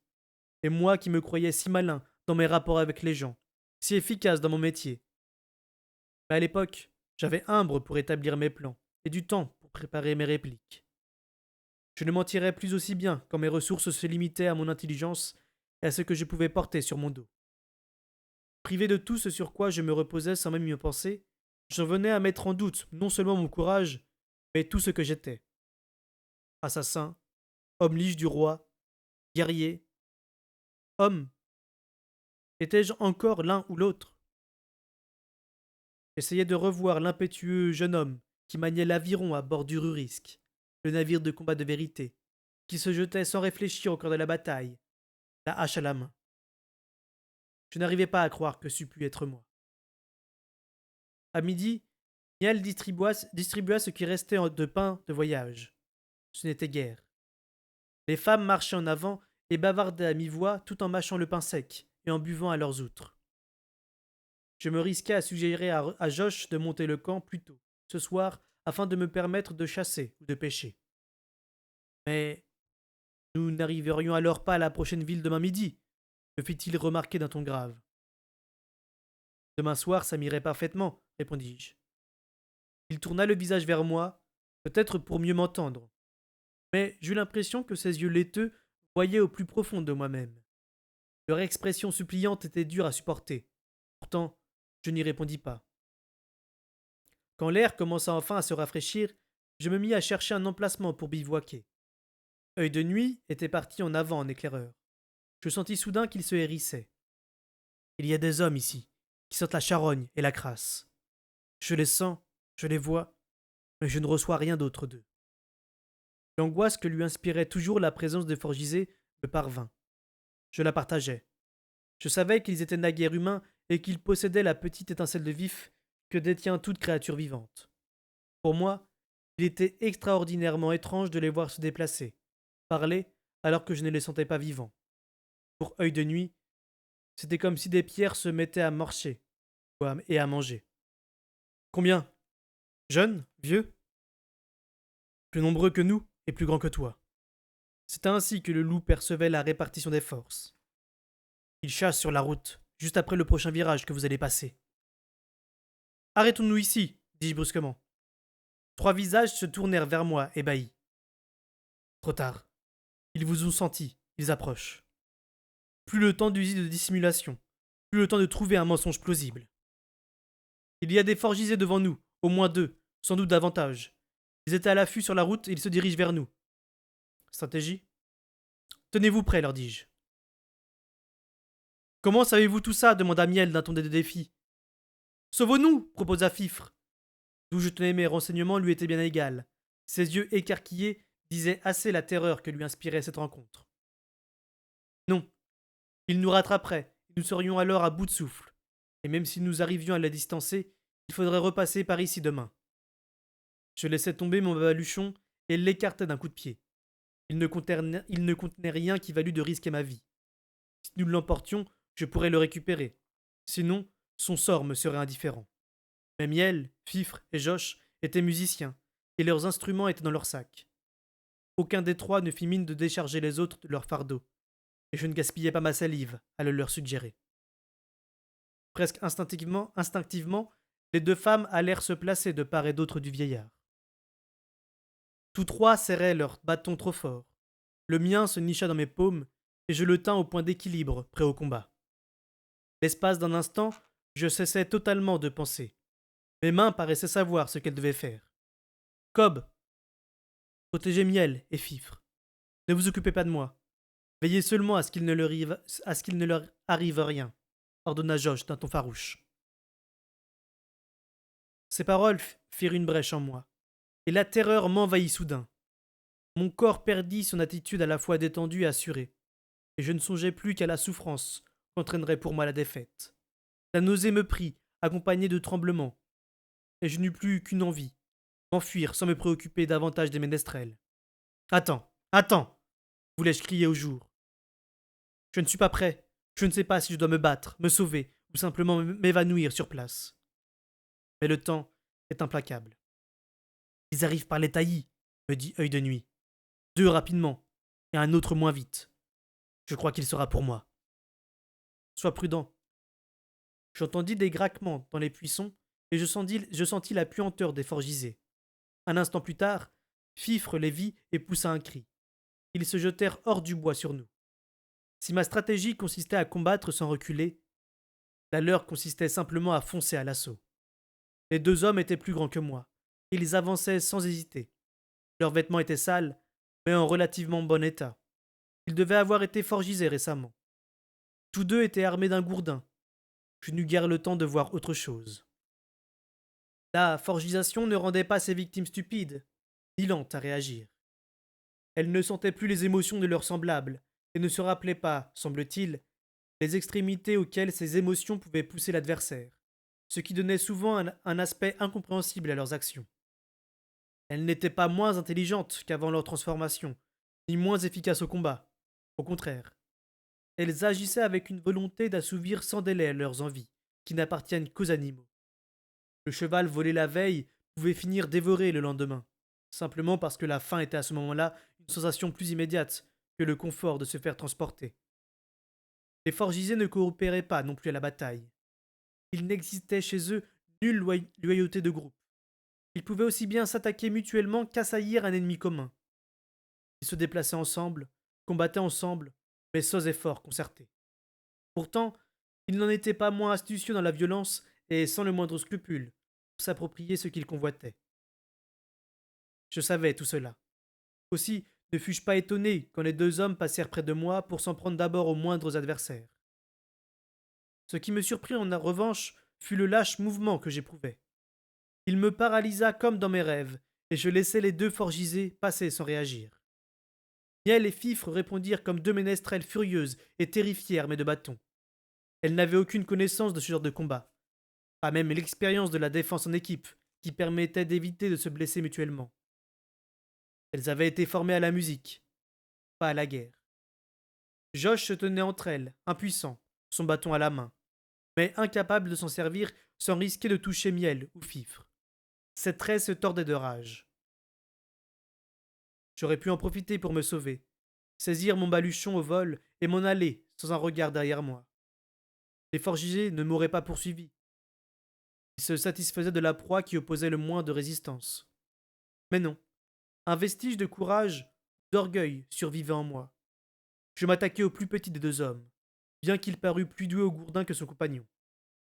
Speaker 1: Et moi qui me croyais si malin dans mes rapports avec les gens, si efficace dans mon métier. Mais à l'époque, j'avais Imbre pour établir mes plans, et du temps pour préparer mes répliques. Je ne mentirais plus aussi bien quand mes ressources se limitaient à mon intelligence et à ce que je pouvais porter sur mon dos. Privé de tout ce sur quoi je me reposais sans même y penser, j'en venais à mettre en doute non seulement mon courage, mais tout ce que j'étais. Assassin, homme lige du roi, guerrier, homme. Étais-je encore l'un ou l'autre? J'essayais de revoir l'impétueux jeune homme qui maniait l'aviron à bord du Rurisque, le navire de combat de vérité, qui se jetait sans réfléchir au cœur de la bataille, la hache à la main. Je n'arrivais pas à croire que c'eût pu être moi. À midi, Niel distribua ce qui restait de pain de voyage. Ce n'était guère. Les femmes marchaient en avant et bavardaient à mi-voix tout en mâchant le pain sec et en buvant à leurs outres. Je me risquais à suggérer à Josh de monter le camp plus tôt, ce soir, afin de me permettre de chasser ou de pêcher. Mais nous n'arriverions alors pas à la prochaine ville demain midi, me fit-il remarquer d'un ton grave. Demain soir, ça m'irait parfaitement, répondis-je. Il tourna le visage vers moi, peut-être pour mieux m'entendre, mais j'eus l'impression que ses yeux laiteux voyaient au plus profond de moi-même. Leur expression suppliante était dure à supporter. Pourtant, je n'y répondis pas. Quand l'air commença enfin à se rafraîchir, je me mis à chercher un emplacement pour bivouaquer. Œil de nuit était parti en avant en éclaireur. Je sentis soudain qu'il se hérissait. Il y a des hommes ici, qui sentent la charogne et la crasse. Je les sens, je les vois, mais je ne reçois rien d'autre d'eux. L'angoisse que lui inspirait toujours la présence de Forgisé me parvint. Je la partageais. Je savais qu'ils étaient naguère humains et qu'ils possédaient la petite étincelle de vif que détient toute créature vivante. Pour moi, il était extraordinairement étrange de les voir se déplacer, parler, alors que je ne les sentais pas vivants. Pour œil de nuit, c'était comme si des pierres se mettaient à marcher et à manger. Combien? Jeunes? Vieux? Plus nombreux que nous et plus grands que toi. C'est ainsi que le loup percevait la répartition des forces. Il chasse sur la route, juste après le prochain virage que vous allez passer. Arrêtons-nous ici, dis-je brusquement. 3 visages se tournèrent vers moi, ébahis. Trop tard. Ils vous ont senti, ils approchent. Plus le temps d'user de dissimulation, plus le temps de trouver un mensonge plausible. Il y a des forgisés devant nous, au moins 2, sans doute davantage. Ils étaient à l'affût sur la route et ils se dirigent vers nous. Stratégie? Tenez-vous prêts, leur dis-je. Comment savez-vous tout ça demanda Miel d'un ton de défi. Sauvons-nous proposa Fifre. D'où je tenais mes renseignements lui était bien égal. Ses yeux écarquillés disaient assez la terreur que lui inspirait cette rencontre. Non, il nous rattraperait, et nous serions alors à bout de souffle. Et même si nous arrivions à la distancer, il faudrait repasser par ici demain. Je laissai tomber mon baluchon et l'écartai d'un coup de pied. Il ne contenait rien qui valût de risquer ma vie. Si nous l'emportions, je pourrais le récupérer. Sinon, son sort me serait indifférent. Mais Miel, Fifre et Josh étaient musiciens, et leurs instruments étaient dans leur sac. Aucun des 3 ne fit mine de décharger les autres de leur fardeau, et je ne gaspillais pas ma salive à le leur suggérer. Presque instinctivement, les 2 femmes allèrent se placer de part et d'autre du vieillard. Tous 3 serraient leurs bâtons trop fort. Le mien se nicha dans mes paumes, et je le tins au point d'équilibre, prêt au combat. L'espace d'un instant, je cessai totalement de penser. Mes mains paraissaient savoir ce qu'elles devaient faire. Cobb, protégez Miel et Fifre. Ne vous occupez pas de moi. Veillez seulement à ce qu'il ne leur arrive rien, ordonna Josh d'un ton farouche. Ces paroles firent une brèche en moi, et la terreur m'envahit soudain. Mon corps perdit son attitude à la fois détendue et assurée, et je ne songeais plus qu'à la souffrance qu'entraînerait pour moi la défaite. La nausée me prit, accompagnée de tremblements, et je n'eus plus qu'une envie, m'enfuir sans me préoccuper davantage des ménestrels. Attends, attends, voulais-je crier au jour. Je ne suis pas prêt, je ne sais pas si je dois me battre, me sauver, ou simplement m'évanouir sur place. Mais le temps est implacable. Ils arrivent par les taillis, me dit œil de nuit. 2 rapidement, et un autre moins vite. Je crois qu'il sera pour moi. Sois prudent. J'entendis des craquements dans les buissons, et je sentis la puanteur des forgisés. Un instant plus tard, Fifre les vit et poussa un cri. Ils se jetèrent hors du bois sur nous. Si ma stratégie consistait à combattre sans reculer, la leur consistait simplement à foncer à l'assaut. Les 2 hommes étaient plus grands que moi. Ils avançaient sans hésiter. Leurs vêtements étaient sales, mais en relativement bon état. Ils devaient avoir été forgisés récemment. Tous 2 étaient armés d'un gourdin. Je n'eus guère le temps de voir autre chose. La forgisation ne rendait pas ces victimes stupides, ni lentes à réagir. Elles ne sentaient plus les émotions de leurs semblables, et ne se rappelaient pas, semble-t-il, les extrémités auxquelles ces émotions pouvaient pousser l'adversaire, ce qui donnait souvent un aspect incompréhensible à leurs actions. Elles n'étaient pas moins intelligentes qu'avant leur transformation, ni moins efficaces au combat. Au contraire, elles agissaient avec une volonté d'assouvir sans délai leurs envies, qui n'appartiennent qu'aux animaux. Le cheval volé la veille pouvait finir dévoré le lendemain, simplement parce que la faim était à ce moment-là une sensation plus immédiate que le confort de se faire transporter. Les forgisés ne coopéraient pas non plus à la bataille. Il n'existait chez eux nulle loyauté de groupe. Ils pouvaient aussi bien s'attaquer mutuellement qu'assaillir un ennemi commun. Ils se déplaçaient ensemble, combattaient ensemble, mais sans effort concerté. Pourtant, ils n'en étaient pas moins astucieux dans la violence et sans le moindre scrupule pour s'approprier ce qu'ils convoitaient. Je savais tout cela. Aussi ne fus-je pas étonné quand les deux hommes passèrent près de moi pour s'en prendre d'abord aux moindres adversaires. Ce qui me surprit en revanche fut le lâche mouvement que j'éprouvais. Il me paralysa comme dans mes rêves, et je laissai les deux forgisés passer sans réagir. Miel et Fifre répondirent comme deux ménestrels furieuses et terrifiées armées de bâtons. Elles n'avaient aucune connaissance de ce genre de combat, pas même l'expérience de la défense en équipe, qui permettait d'éviter de se blesser mutuellement. Elles avaient été formées à la musique, pas à la guerre. Josh se tenait entre elles, impuissant, son bâton à la main, mais incapable de s'en servir sans risquer de toucher Miel ou Fifre. Ses traits se tordaient de rage. J'aurais pu en profiter pour me sauver, saisir mon baluchon au vol et m'en aller sans un regard derrière moi. Les forgés ne m'auraient pas poursuivi. Ils se satisfaisaient de la proie qui opposait le moins de résistance. Mais non, un vestige de courage, d'orgueil survivait en moi. Je m'attaquai au plus petit des deux hommes, bien qu'il parût plus doué au gourdin que son compagnon.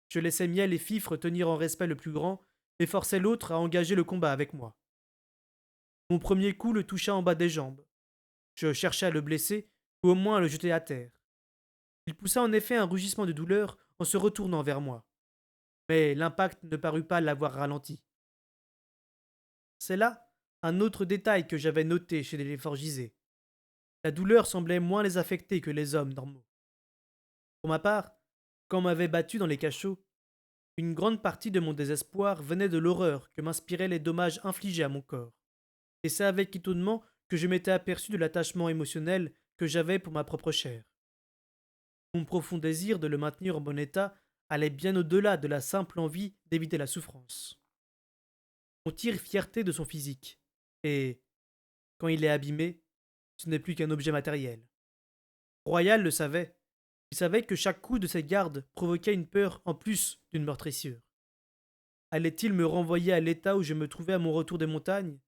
Speaker 1: Je laissai Miel et Fifre tenir en respect le plus grand et forçai l'autre à engager le combat avec moi. Mon premier coup le toucha en bas des jambes. Je cherchai à le blesser, ou au moins à le jeter à terre. Il poussa en effet un rugissement de douleur en se retournant vers moi. Mais l'impact ne parut pas l'avoir ralenti. C'est là un autre détail que j'avais noté chez les forgisés. La douleur semblait moins les affecter que les hommes normaux. Pour ma part, quand on m'avait battu dans les cachots, une grande partie de mon désespoir venait de l'horreur que m'inspiraient les dommages infligés à mon corps. Et c'est avec étonnement que je m'étais aperçu de l'attachement émotionnel que j'avais pour ma propre chair. Mon profond désir de le maintenir en bon état allait bien au-delà de la simple envie d'éviter la souffrance. On tire fierté de son physique, et, quand il est abîmé, ce n'est plus qu'un objet matériel. Royal le savait. Il savait que chaque coup de ses gardes provoquait une peur en plus d'une meurtrissure. Allait-il me renvoyer à l'état où je me trouvais à mon retour des montagnes,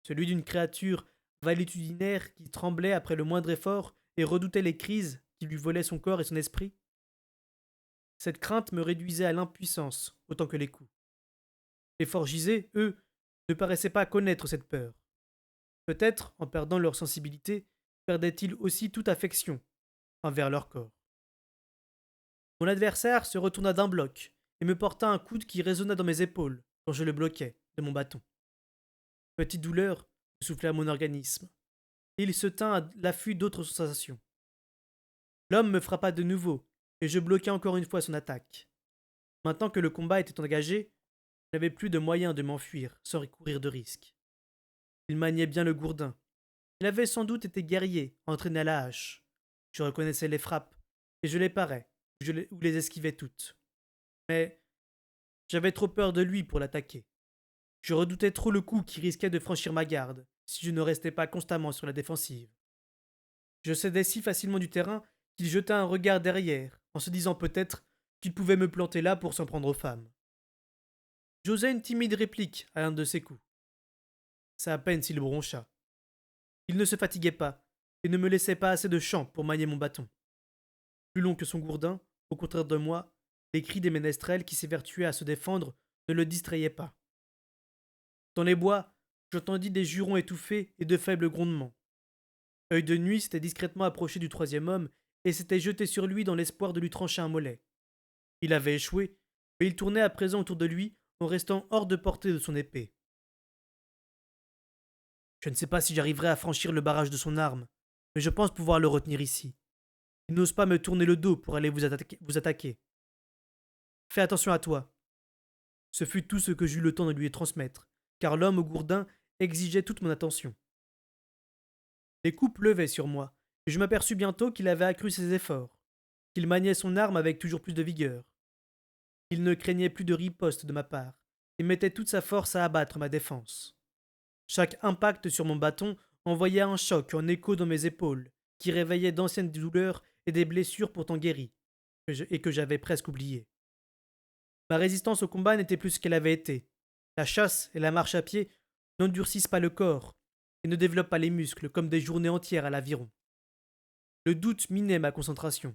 Speaker 1: celui d'une créature valétudinaire qui tremblait après le moindre effort et redoutait les crises qui lui volaient son corps et son esprit? Cette crainte me réduisait à l'impuissance autant que les coups. Les forgisés, eux, ne paraissaient pas connaître cette peur. Peut-être, en perdant leur sensibilité, perdaient-ils aussi toute affection envers leur corps. Mon adversaire se retourna d'un bloc et me porta un coude qui résonna dans mes épaules quand je le bloquais de mon bâton. Petite douleur me souffla à mon organisme, et il se tint à l'affût d'autres sensations. L'homme me frappa de nouveau, et je bloquai encore une fois son attaque. Maintenant que le combat était engagé, je n'avais plus de moyen de m'enfuir sans courir de risque. Il maniait bien le gourdin. Il avait sans doute été guerrier, entraîné à la hache. Je reconnaissais les frappes, et je les parais, ou les esquivais toutes. Mais j'avais trop peur de lui pour l'attaquer. Je redoutais trop le coup qui risquait de franchir ma garde, si je ne restais pas constamment sur la défensive. Je cédais si facilement du terrain qu'il jeta un regard derrière, en se disant peut-être qu'il pouvait me planter là pour s'en prendre aux femmes. J'osai une timide réplique à l'un de ses coups. C'est à peine s'il broncha. Il ne se fatiguait pas, et ne me laissait pas assez de champ pour manier mon bâton. Plus long que son gourdin, au contraire de moi, les cris des ménestrels qui s'évertuaient à se défendre ne le distrayaient pas. Dans les bois, j'entendis des jurons étouffés et de faibles grondements. Œil de nuit s'était discrètement approché du troisième homme et s'était jeté sur lui dans l'espoir de lui trancher un mollet. Il avait échoué, mais il tournait à présent autour de lui en restant hors de portée de son épée. Je ne sais pas si j'arriverai à franchir le barrage de son arme, mais je pense pouvoir le retenir ici. Il n'ose pas me tourner le dos pour aller vous attaquer. Fais attention à toi. Ce fut tout ce que j'eus le temps de lui transmettre, car l'homme au gourdin exigeait toute mon attention. Les coups pleuvaient sur moi, et je m'aperçus bientôt qu'il avait accru ses efforts, qu'il maniait son arme avec toujours plus de vigueur. Il ne craignait plus de riposte de ma part, et mettait toute sa force à abattre ma défense. Chaque impact sur mon bâton envoyait un choc en écho dans mes épaules, qui réveillait d'anciennes douleurs et des blessures pourtant guéries, et que j'avais presque oubliées. Ma résistance au combat n'était plus ce qu'elle avait été. La chasse et la marche à pied n'endurcissent pas le corps et ne développent pas les muscles comme des journées entières à l'aviron. Le doute minait ma concentration.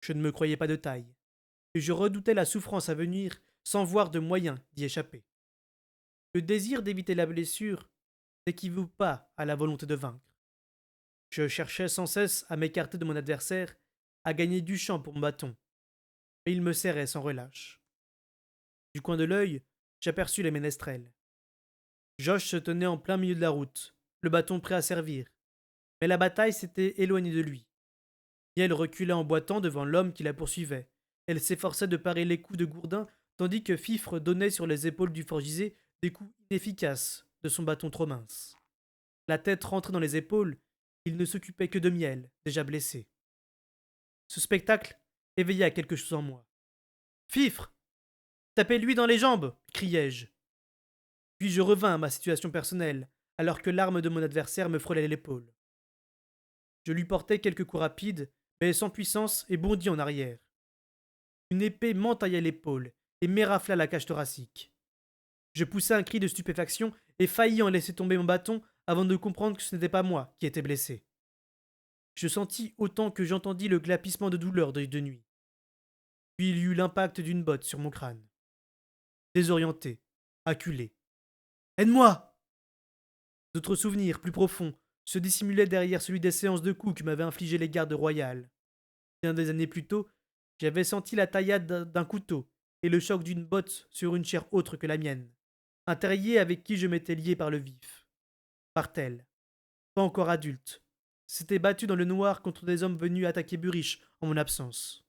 Speaker 1: Je ne me croyais pas de taille, et je redoutais la souffrance à venir sans voir de moyen d'y échapper. Le désir d'éviter la blessure n'équivaut pas à la volonté de vaincre. Je cherchais sans cesse à m'écarter de mon adversaire, à gagner du champ pour mon bâton, mais il me serrait sans relâche. Du coin de l'œil, j'aperçus les ménestrels. Josh se tenait en plein milieu de la route, le bâton prêt à servir, mais la bataille s'était éloignée de lui. Miel reculait en boitant devant l'homme qui la poursuivait. Elle s'efforçait de parer les coups de Gourdin, tandis que Fifre donnait sur les épaules du forgisé des coups inefficaces de son bâton trop mince. La tête rentrée dans les épaules, il ne s'occupait que de Miel, déjà blessé. Ce spectacle éveilla quelque chose en moi. Fifre, tapez-lui dans les jambes, criai-je. Puis je revins à ma situation personnelle, alors que l'arme de mon adversaire me frôlait l'épaule. Je lui portai quelques coups rapides, mais sans puissance, et bondis en arrière. Une épée m'entailla l'épaule et m'érafla la cage thoracique. Je poussai un cri de stupéfaction et faillis en laisser tomber mon bâton avant de comprendre que ce n'était pas moi qui étais blessé. Je sentis autant que j'entendis le glapissement de douleur d'œil de nuit. Puis il y eut l'impact d'une botte sur mon crâne. Désorienté, acculé. Aide-moi! D'autres souvenirs, plus profonds, se dissimulaient derrière celui des séances de coups que m'avaient infligé les gardes royales. Bien des années plus tôt, j'avais senti la taillade d'un couteau et le choc d'une botte sur une chair autre que la mienne. Un terrier avec qui je m'étais lié par le vif. Bartel, pas encore adulte, s'était battu dans le noir contre des hommes venus attaquer Buriche en mon absence.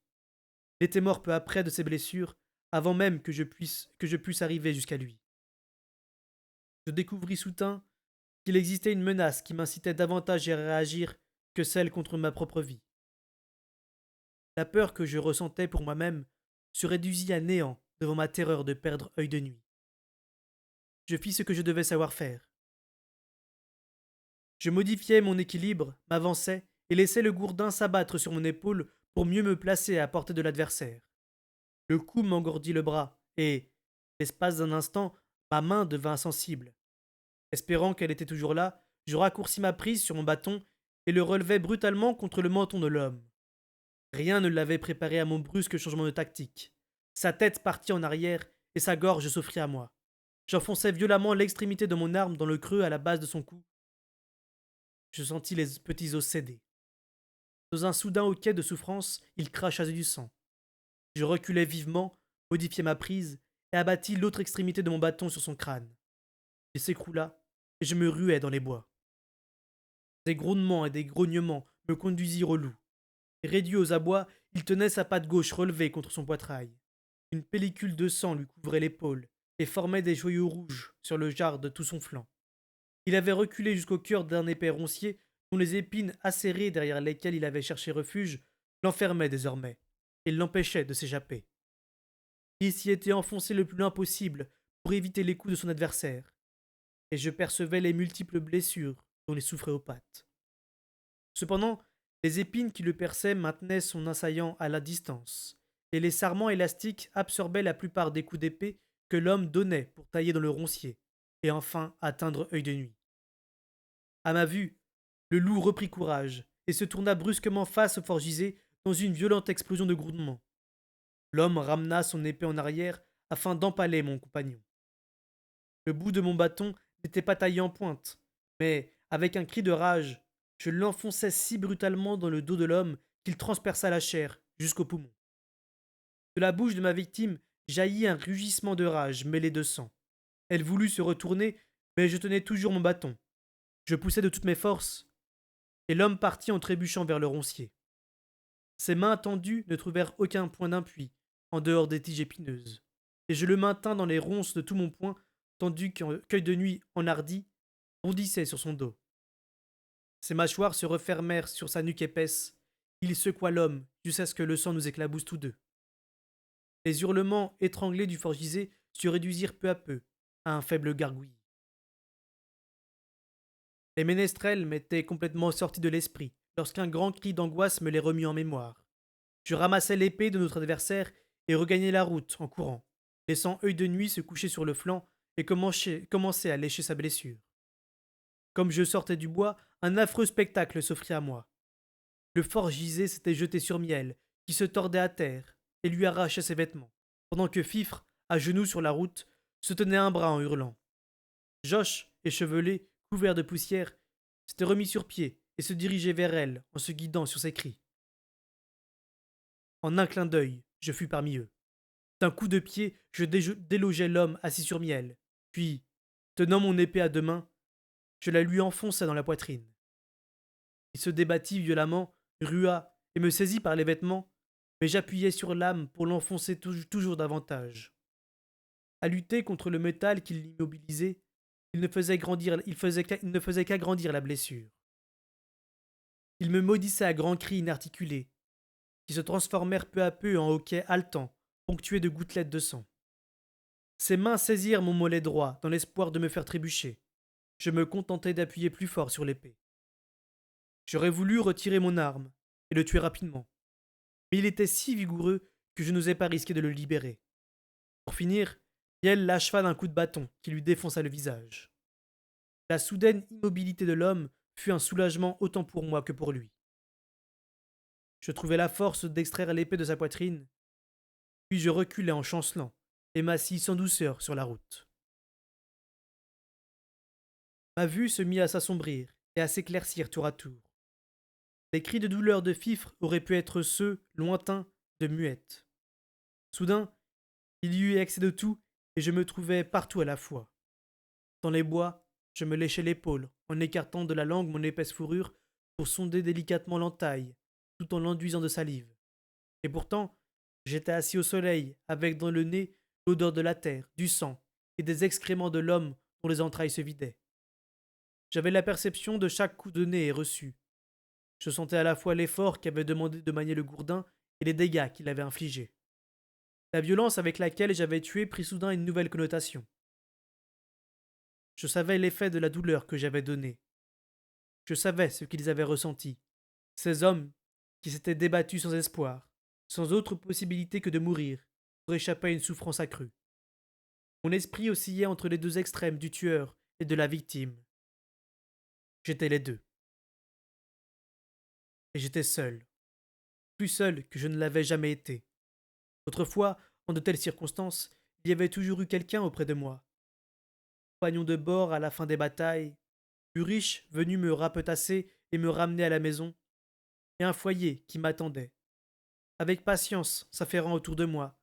Speaker 1: Il était mort peu après de ses blessures, avant même que je puisse arriver jusqu'à lui. Je découvris soudain qu'il existait une menace qui m'incitait davantage à réagir que celle contre ma propre vie. La peur que je ressentais pour moi-même se réduisit à néant devant ma terreur de perdre œil de nuit. Je fis ce que je devais savoir faire. Je modifiai mon équilibre, m'avançai et laissai le gourdin s'abattre sur mon épaule pour mieux me placer à portée de l'adversaire. Le coup m'engordit le bras et, l'espace d'un instant, ma main devint insensible. Espérant qu'elle était toujours là, je raccourcis ma prise sur mon bâton et le relevai brutalement contre le menton de l'homme. Rien ne l'avait préparé à mon brusque changement de tactique. Sa tête partit en arrière et sa gorge s'offrit à moi. J'enfonçai violemment l'extrémité de mon arme dans le creux à la base de son cou. Je sentis les petits os céder. Dans un soudain hoquet de souffrance, il cracha du sang. Je reculai vivement, modifiai ma prise et abattis l'autre extrémité de mon bâton sur son crâne. Il s'écroula et je me ruai dans les bois. Des grondements et des grognements me conduisirent au loup. Réduit aux abois, il tenait sa patte gauche relevée contre son poitrail. Une pellicule de sang lui couvrait l'épaule et formait des joyaux rouges sur le jard de tout son flanc. Il avait reculé jusqu'au cœur d'un épais roncier dont les épines acérées derrière lesquelles il avait cherché refuge l'enfermaient désormais et l'empêchaient de s'échapper. Il s'y était enfoncé le plus loin possible pour éviter les coups de son adversaire, et je percevais les multiples blessures dont il souffrait aux pattes. Cependant, les épines qui le perçaient maintenaient son assaillant à la distance, et les sarments élastiques absorbaient la plupart des coups d'épée que l'homme donnait pour tailler dans le roncier, et enfin atteindre œil de nuit. À ma vue, le loup reprit courage, et se tourna brusquement face au forgisé dans une violente explosion de grondements. L'homme ramena son épée en arrière afin d'empaler mon compagnon. Le bout de mon bâton n'était pas taillé en pointe, mais, avec un cri de rage, je l'enfonçai si brutalement dans le dos de l'homme qu'il transperça la chair jusqu'au poumon. De la bouche de ma victime jaillit un rugissement de rage mêlé de sang. Elle voulut se retourner, mais je tenais toujours mon bâton. Je poussai de toutes mes forces, et l'homme partit en trébuchant vers le roncier. Ses mains tendues ne trouvèrent aucun point d'appui, en dehors des tiges épineuses, et je le maintins dans les ronces de tout mon poing, tandis qu'œil de nuit enhardi bondissait sur son dos. Ses mâchoires se refermèrent sur sa nuque épaisse. Il secoua l'homme jusqu'à ce que le sang nous éclabousse tous deux. Les hurlements étranglés du forgisé se réduisirent peu à peu à un faible gargouillis. Les ménestrels m'étaient complètement sortis de l'esprit lorsqu'un grand cri d'angoisse me les remit en mémoire. Je ramassai l'épée de notre adversaire et regagnai la route en courant, laissant œil de nuit se coucher sur le flanc et commencer à lécher sa blessure. Comme je sortais du bois, un affreux spectacle s'offrit à moi. Le fort gisé s'était jeté sur Miel, qui se tordait à terre, et lui arrachait ses vêtements, pendant que Fifre, à genoux sur la route, se tenait un bras en hurlant. Josh, échevelé, couvert de poussière, s'était remis sur pied et se dirigeait vers elle en se guidant sur ses cris. En un clin d'œil, je fus parmi eux. D'un coup de pied, je délogeai l'homme assis sur Miel, puis, tenant mon épée à deux mains, je la lui enfonçai dans la poitrine. Il se débattit violemment, rua et me saisit par les vêtements, mais j'appuyai sur l'âme pour l'enfoncer toujours davantage. À lutter contre le métal qui l'immobilisait, il ne faisait qu'agrandir la blessure. Il me maudissait à grands cris inarticulés, qui se transformèrent peu à peu en hoquets haletants, ponctués de gouttelettes de sang. Ses mains saisirent mon mollet droit dans l'espoir de me faire trébucher. Je me contentai d'appuyer plus fort sur l'épée. J'aurais voulu retirer mon arme et le tuer rapidement, mais il était si vigoureux que je n'osais pas risquer de le libérer. Pour finir, Yel l'acheva d'un coup de bâton qui lui défonça le visage. La soudaine immobilité de l'homme fut un soulagement autant pour moi que pour lui. Je trouvai la force d'extraire l'épée de sa poitrine, puis je reculai en chancelant et m'assis sans douceur sur la route. Ma vue se mit à s'assombrir et à s'éclaircir tour à tour. Les cris de douleur de Fifre auraient pu être ceux, lointains, de Muette. Soudain, il y eut excès de tout, et je me trouvais partout à la fois. Dans les bois, je me léchais l'épaule, en écartant de la langue mon épaisse fourrure pour sonder délicatement l'entaille, tout en l'enduisant de salive. Et pourtant, j'étais assis au soleil, avec dans le nez l'odeur de la terre, du sang et des excréments de l'homme dont les entrailles se vidaient. J'avais la perception de chaque coup de nez reçu. Je sentais à la fois l'effort qu'avait demandé de manier le gourdin et les dégâts qu'il avait infligés. La violence avec laquelle j'avais tué prit soudain une nouvelle connotation. Je savais l'effet de la douleur que j'avais donnée. Je savais ce qu'ils avaient ressenti. Ces hommes qui s'étaient débattus sans espoir, sans autre possibilité que de mourir, pour échapper à une souffrance accrue. Mon esprit oscillait entre les deux extrêmes du tueur et de la victime. J'étais les deux. Et j'étais seul. Plus seul que je ne l'avais jamais été. Autrefois, en de telles circonstances, il y avait toujours eu quelqu'un auprès de moi. Compagnon de bord à la fin des batailles, plus riche venu me rapetasser et me ramener à la maison, et un foyer qui m'attendait. Avec patience, s'affairant autour de moi,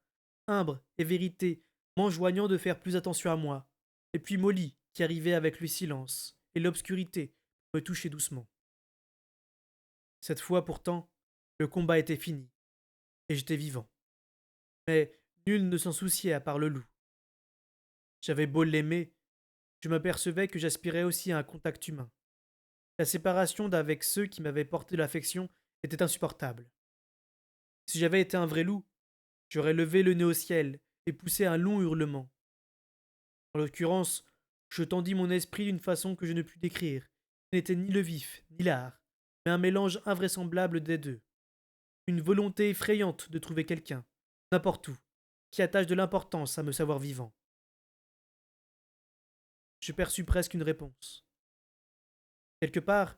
Speaker 1: Imbre et Vérité m'enjoignant de faire plus attention à moi, et puis Molly qui arrivait avec le silence et l'obscurité pour me toucher doucement. Cette fois pourtant, le combat était fini, et j'étais vivant. Mais nul ne s'en souciait à part le loup. J'avais beau l'aimer, je m'apercevais que j'aspirais aussi à un contact humain. La séparation d'avec ceux qui m'avaient porté l'affection était insupportable. Si j'avais été un vrai loup, j'aurais levé le nez au ciel et poussé un long hurlement. En l'occurrence, je tendis mon esprit d'une façon que je ne pus décrire. Ce n'était ni le vif, ni l'art, mais un mélange invraisemblable des deux. Une volonté effrayante de trouver quelqu'un, n'importe où, qui attache de l'importance à me savoir vivant. Je perçus presque une réponse. Quelque part,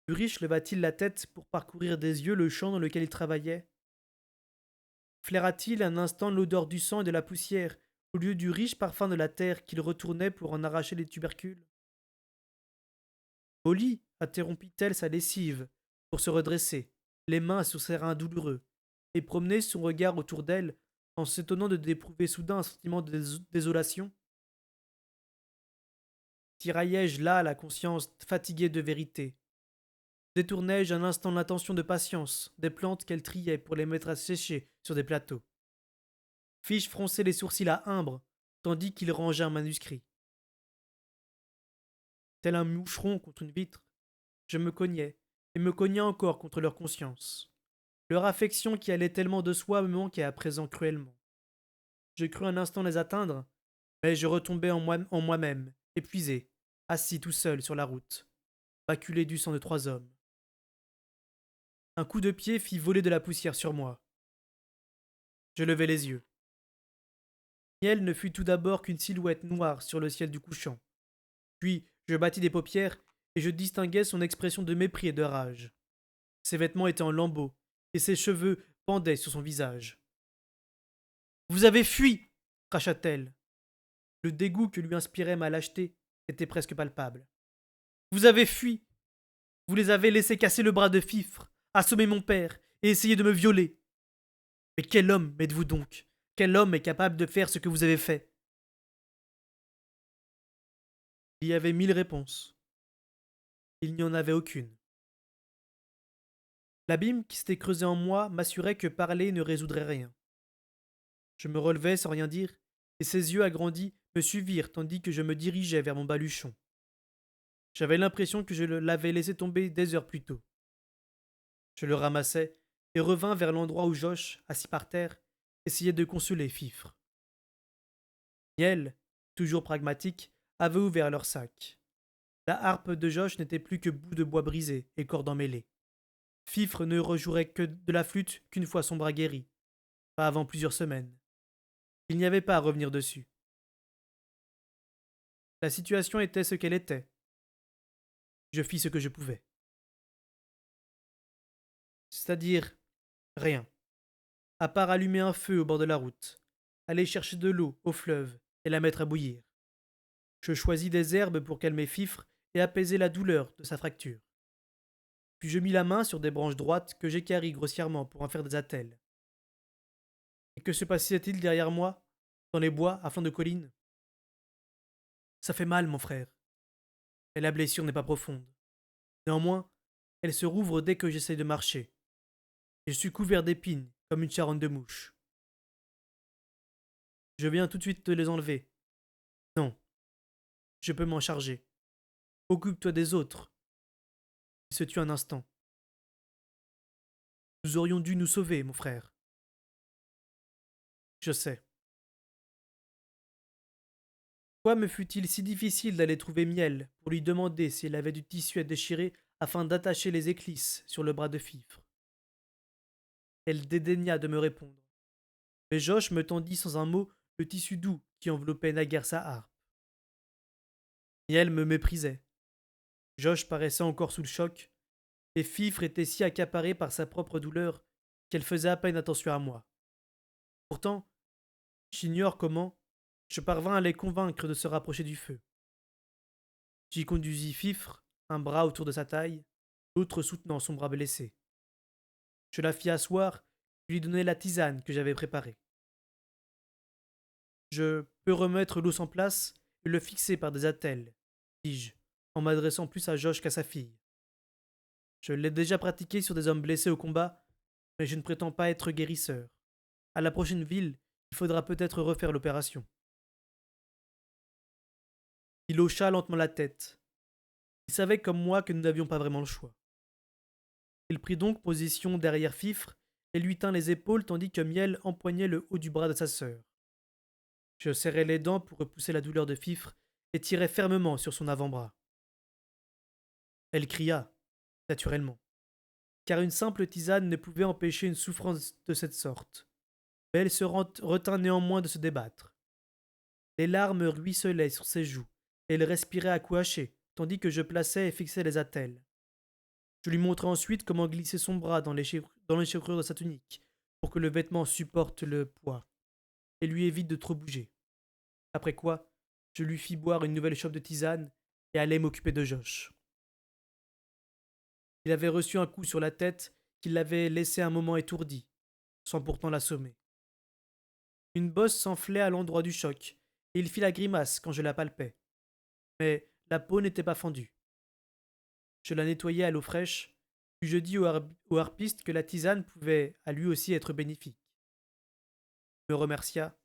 Speaker 1: Ulrich leva-t-il la tête pour parcourir des yeux le champ dans lequel il travaillait? Flaira-t-il un instant l'odeur du sang et de la poussière au lieu du riche parfum de la terre qu'il retournait pour en arracher les tubercules? Molly interrompit-elle sa lessive pour se redresser, les mains sur ses reins douloureux, et promener son regard autour d'elle en s'étonnant d'éprouver soudain un sentiment de désolation? Tiraillai-je là la conscience fatiguée de vérité? Détournai-je un instant l'attention de patience des plantes qu'elle triait pour les mettre à sécher sur des plateaux? Fis-je froncer les sourcils à Imbre, tandis qu'il rangeait un manuscrit? Tel un moucheron contre une vitre, Je me cognais, et me cognais encore contre leur conscience. Leur affection qui allait tellement de soi me manquait à présent cruellement. Je crus un instant les atteindre, mais je retombais en moi-même, épuisé, assis tout seul sur la route, maculé du sang de 3 hommes. Un coup de pied fit voler de la poussière sur moi. Je levai les yeux. Miel ne fut tout d'abord qu'une silhouette noire sur le ciel du couchant. Puis je battis des paupières et je distinguai son expression de mépris et de rage. Ses vêtements étaient en lambeaux et ses cheveux pendaient sur son visage. Vous avez fui cracha-t-elle. Le dégoût que lui inspirait ma lâcheté était presque palpable. Vous avez fui. Vous les avez laissés casser le bras de Fifre, assommer mon père et essayer de me violer. Mais quel homme êtes-vous donc? Quel homme est capable de faire ce que vous avez fait? Il y avait 1000 réponses. Il n'y en avait aucune. L'abîme qui s'était creusé en moi m'assurait que parler ne résoudrait rien. Je me relevai sans rien dire, et ses yeux agrandis me suivirent tandis que je me dirigeais vers mon baluchon. J'avais l'impression que l'avais laissé tomber des heures plus tôt. Je le ramassai et revins vers l'endroit où Josh, assis par terre, essayait de consoler Fifre. Miel, toujours pragmatique, avait ouvert leur sac. La harpe de Josh n'était plus que bout de bois brisé et cordes emmêlées. Fifre ne rejouerait que de la flûte qu'une fois son bras guéri, pas avant plusieurs semaines. Il n'y avait pas à revenir dessus. La situation était ce qu'elle était. Je fis ce que je pouvais. C'est-à-dire rien, à part allumer un feu au bord de la route, aller chercher de l'eau au fleuve et la mettre à bouillir. Je choisis des herbes pour calmer Fifre et apaiser la douleur de sa fracture. Puis je mis la main sur des branches droites que j'équarris grossièrement pour en faire des attelles. Et que se passait-il derrière moi, dans les bois, à flanc de colline? Ça fait mal, mon frère, mais la blessure n'est pas profonde. Néanmoins, elle se rouvre dès que j'essaye de marcher. Et je suis couvert d'épines, comme une charogne de mouches. Je viens tout de suite te les enlever. Non, je peux m'en charger. Occupe-toi des autres. Il se tut un instant. Nous aurions dû nous sauver, mon frère. Je sais. Pourquoi me fut-il si difficile d'aller trouver Miel pour lui demander si elle avait du tissu à déchirer afin d'attacher les éclisses sur le bras de Fifre? Elle dédaigna de me répondre. Mais Josh me tendit sans un mot le tissu doux qui enveloppait naguère sa harpe. Miel me méprisait. Josh paraissait encore sous le choc, et Fifre était si accaparée par sa propre douleur qu'elle faisait à peine attention à moi. Pourtant, j'ignore comment, je parvins à les convaincre de se rapprocher du feu. J'y conduisis Fifre, un bras autour de sa taille, l'autre soutenant son bras blessé. Je la fis asseoir et lui donnai la tisane que j'avais préparée. Je peux remettre l'os en place et le fixer par des attelles, dis-je, en m'adressant plus à Josh qu'à sa fille. Je l'ai déjà pratiqué sur des hommes blessés au combat, mais je ne prétends pas être guérisseur. À la prochaine ville, il faudra peut-être refaire l'opération. Il hocha lentement la tête. Il savait comme moi que nous n'avions pas vraiment le choix. Il prit donc position derrière Fifre et lui tint les épaules tandis que Miel empoignait le haut du bras de sa sœur. Je serrai les dents pour repousser la douleur de Fifre et tirai fermement sur son avant-bras. Elle cria, naturellement, car une simple tisane ne pouvait empêcher une souffrance de cette sorte. Mais elle se retint néanmoins de se débattre. Les larmes ruisselaient sur ses joues, et elle respirait à coups hachés, tandis que je plaçais et fixais les attelles. Je lui montrai ensuite comment glisser son bras dans l'échancrure de sa tunique, pour que le vêtement supporte le poids, et lui évite de trop bouger. Après quoi, je lui fis boire une nouvelle chope de tisane, et allai m'occuper de Josh. Il avait reçu un coup sur la tête qui l'avait laissé un moment étourdi, sans pourtant l'assommer. Une bosse s'enflait à l'endroit du choc, et il fit la grimace quand je la palpais. Mais la peau n'était pas fendue. Je la nettoyai à l'eau fraîche, puis je dis au harpiste que la tisane pouvait à lui aussi être bénéfique. Il me remercia,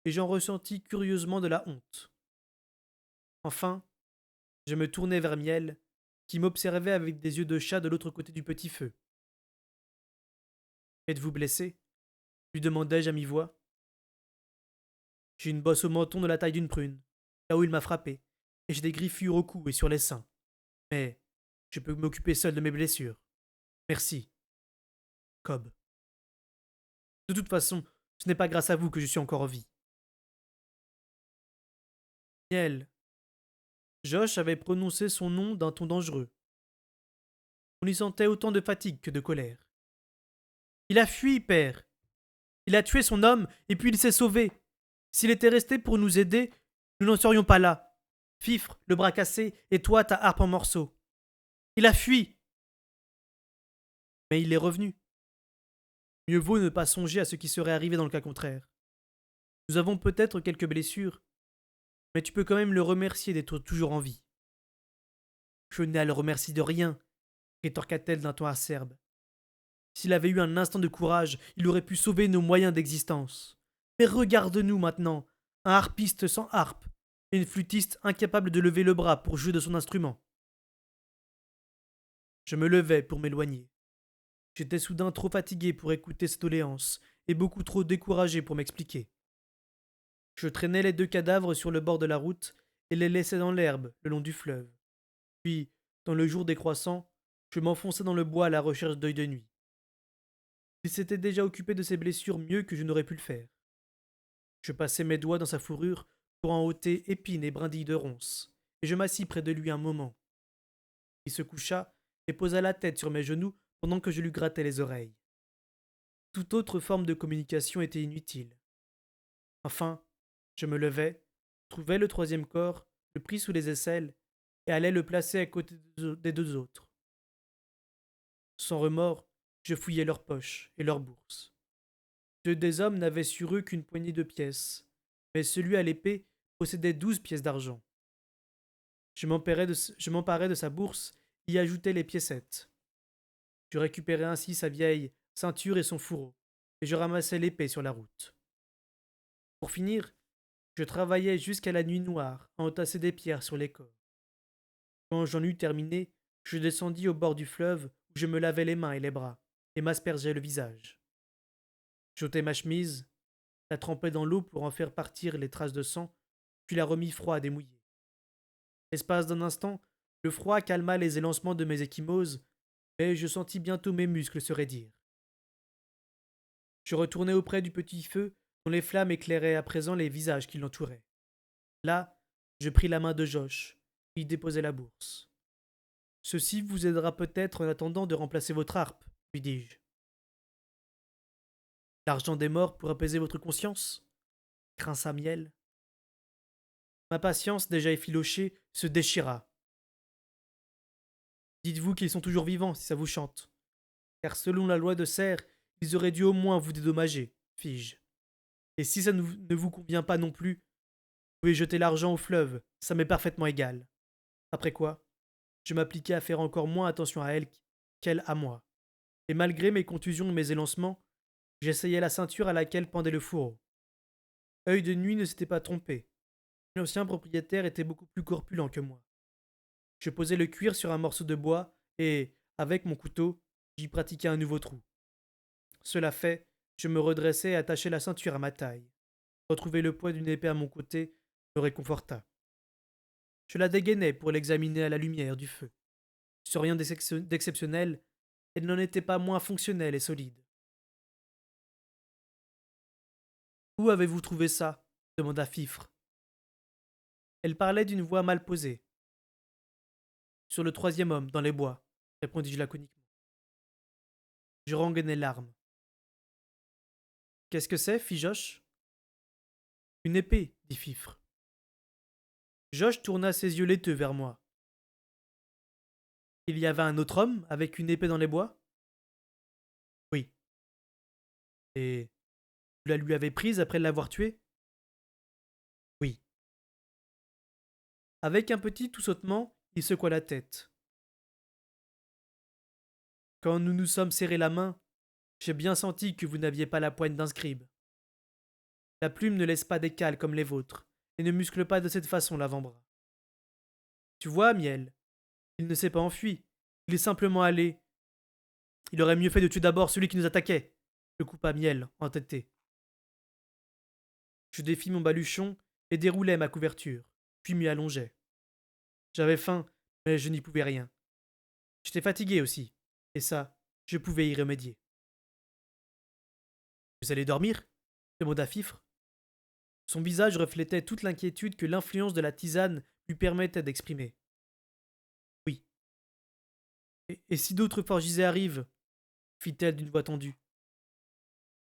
Speaker 1: et j'en ressentis curieusement de la honte. Enfin, je me tournai vers Miel, qui m'observait avec des yeux de chat de l'autre côté du petit feu. Êtes-vous blessé lui demandai-je à mi-voix. J'ai une bosse au menton de la taille d'une prune, là où il m'a frappé, et j'ai des griffures au cou et sur les seins. Mais je peux m'occuper seul de mes blessures. Merci, Cobb. De toute façon, ce n'est pas grâce à vous que je suis encore en vie. Miel. Josh avait prononcé son nom d'un ton dangereux. On y sentait autant de fatigue que de colère. Il a fui, père. Il a tué son homme et puis il s'est sauvé. S'il était resté pour nous aider, nous n'en serions pas là. Fifre, le bras cassé, et toi ta harpe en morceaux. Il a fui. Mais il est revenu. Mieux vaut ne pas songer à ce qui serait arrivé dans le cas contraire. Nous avons peut-être quelques blessures, mais tu peux quand même le remercier d'être toujours en vie. Je n'ai à le remercier de rien, rétorqua-t-elle d'un ton acerbe. S'il avait eu un instant de courage, il aurait pu sauver nos moyens d'existence. Mais regarde-nous maintenant, un harpiste sans harpe, et une flûtiste incapable de lever le bras pour jouer de son instrument. Je me levai pour m'éloigner. J'étais soudain trop fatigué pour écouter cette doléance, et beaucoup trop découragé pour m'expliquer. Je traînais les deux cadavres sur le bord de la route et les laissais dans l'herbe le long du fleuve. Puis, dans le jour décroissant, je m'enfonçais dans le bois à la recherche d'œil de nuit. Il s'était déjà occupé de ses blessures mieux que je n'aurais pu le faire. Je passai mes doigts dans sa fourrure pour en ôter épines et brindilles de ronces, et je m'assis près de lui un moment. Il se coucha et posa la tête sur mes genoux pendant que je lui grattais les oreilles. Toute autre forme de communication était inutile. Enfin, je me levai, trouvai le troisième corps, le pris sous les aisselles, et allai le placer à côté des deux autres. Sans remords, je fouillai leurs poches et leurs bourses. Deux des hommes n'avaient sur eux qu'une poignée de pièces, mais celui à l'épée possédait 12 pièces d'argent. Je m'emparai de sa bourse et y ajoutai les piécettes. Je récupérai ainsi sa vieille ceinture et son fourreau, et je ramassai l'épée sur la route. Pour finir, je travaillai jusqu'à la nuit noire à entasser des pierres sur les corps. Quand j'en eus terminé, je descendis au bord du fleuve où je me lavai les mains et les bras, et m'aspergeai le visage. J'ôtai ma chemise, la trempai dans l'eau pour en faire partir les traces de sang, puis la remis froide et mouillée. L'espace d'un instant, le froid calma les élancements de mes ecchymoses, mais je sentis bientôt mes muscles se raidir. Je retournai auprès du petit feu dont les flammes éclairaient à présent les visages qui l'entouraient. Là, je pris la main de Josh, et y déposai la bourse. Ceci vous aidera peut-être en attendant de remplacer votre harpe, lui dis-je. L'argent des morts pour apaiser votre conscience grinça Miel. Ma patience, déjà effilochée, se déchira. Dites-vous qu'ils sont toujours vivants, si ça vous chante. Car selon la loi de serre, ils auraient dû au moins vous dédommager, fis-je. Et si ça ne vous convient pas non plus, vous pouvez jeter l'argent au fleuve, ça m'est parfaitement égal. Après quoi, je m'appliquai à faire encore moins attention à elle qu'elle à moi. Et malgré mes contusions et mes élancements, j'essayai la ceinture à laquelle pendait le fourreau. Œil de nuit ne s'était pas trompé. L'ancien propriétaire était beaucoup plus corpulent que moi. Je posai le cuir sur un morceau de bois et, avec mon couteau, j'y pratiquai un nouveau trou. Cela fait, je me redressai et attachai la ceinture à ma taille. Retrouver le poids d'une épée à mon côté me réconforta. Je la dégainai pour l'examiner à la lumière du feu. Sur rien d'exceptionnel, elle n'en était pas moins fonctionnelle et solide. Où avez-vous trouvé ça demanda Fifre. Elle parlait d'une voix mal posée. Sur le troisième homme, dans les bois, répondis-je laconiquement. Je rengainai les larmes. Qu'est-ce que c'est fit Josh. Une épée, dit Fifre. Josh tourna ses yeux laiteux vers moi. Il y avait un autre homme avec une épée dans les bois? Oui. Et vous la lui avez prise après l'avoir tué? Oui. Avec un petit tout-sautement, il secoua la tête. Quand nous nous sommes serrés la main, j'ai bien senti que vous n'aviez pas la poigne d'un scribe. La plume ne laisse pas des cales comme les vôtres, et ne muscle pas de cette façon l'avant-bras. Tu vois, Miel, Il ne s'est pas enfui. Il est simplement allé. Il aurait mieux fait de tuer d'abord celui qui nous attaquait, le coupa Miel, entêté. Je défis mon baluchon et déroulai ma couverture, puis m'y allongeai. J'avais faim, mais je n'y pouvais rien. J'étais fatigué aussi, et ça, je pouvais y remédier. Vous allez dormir demanda Fifre. Son visage reflétait toute l'inquiétude que l'influence de la tisane lui permettait d'exprimer. Oui. Et si d'autres forgisés arrivent fit-elle d'une voix tendue.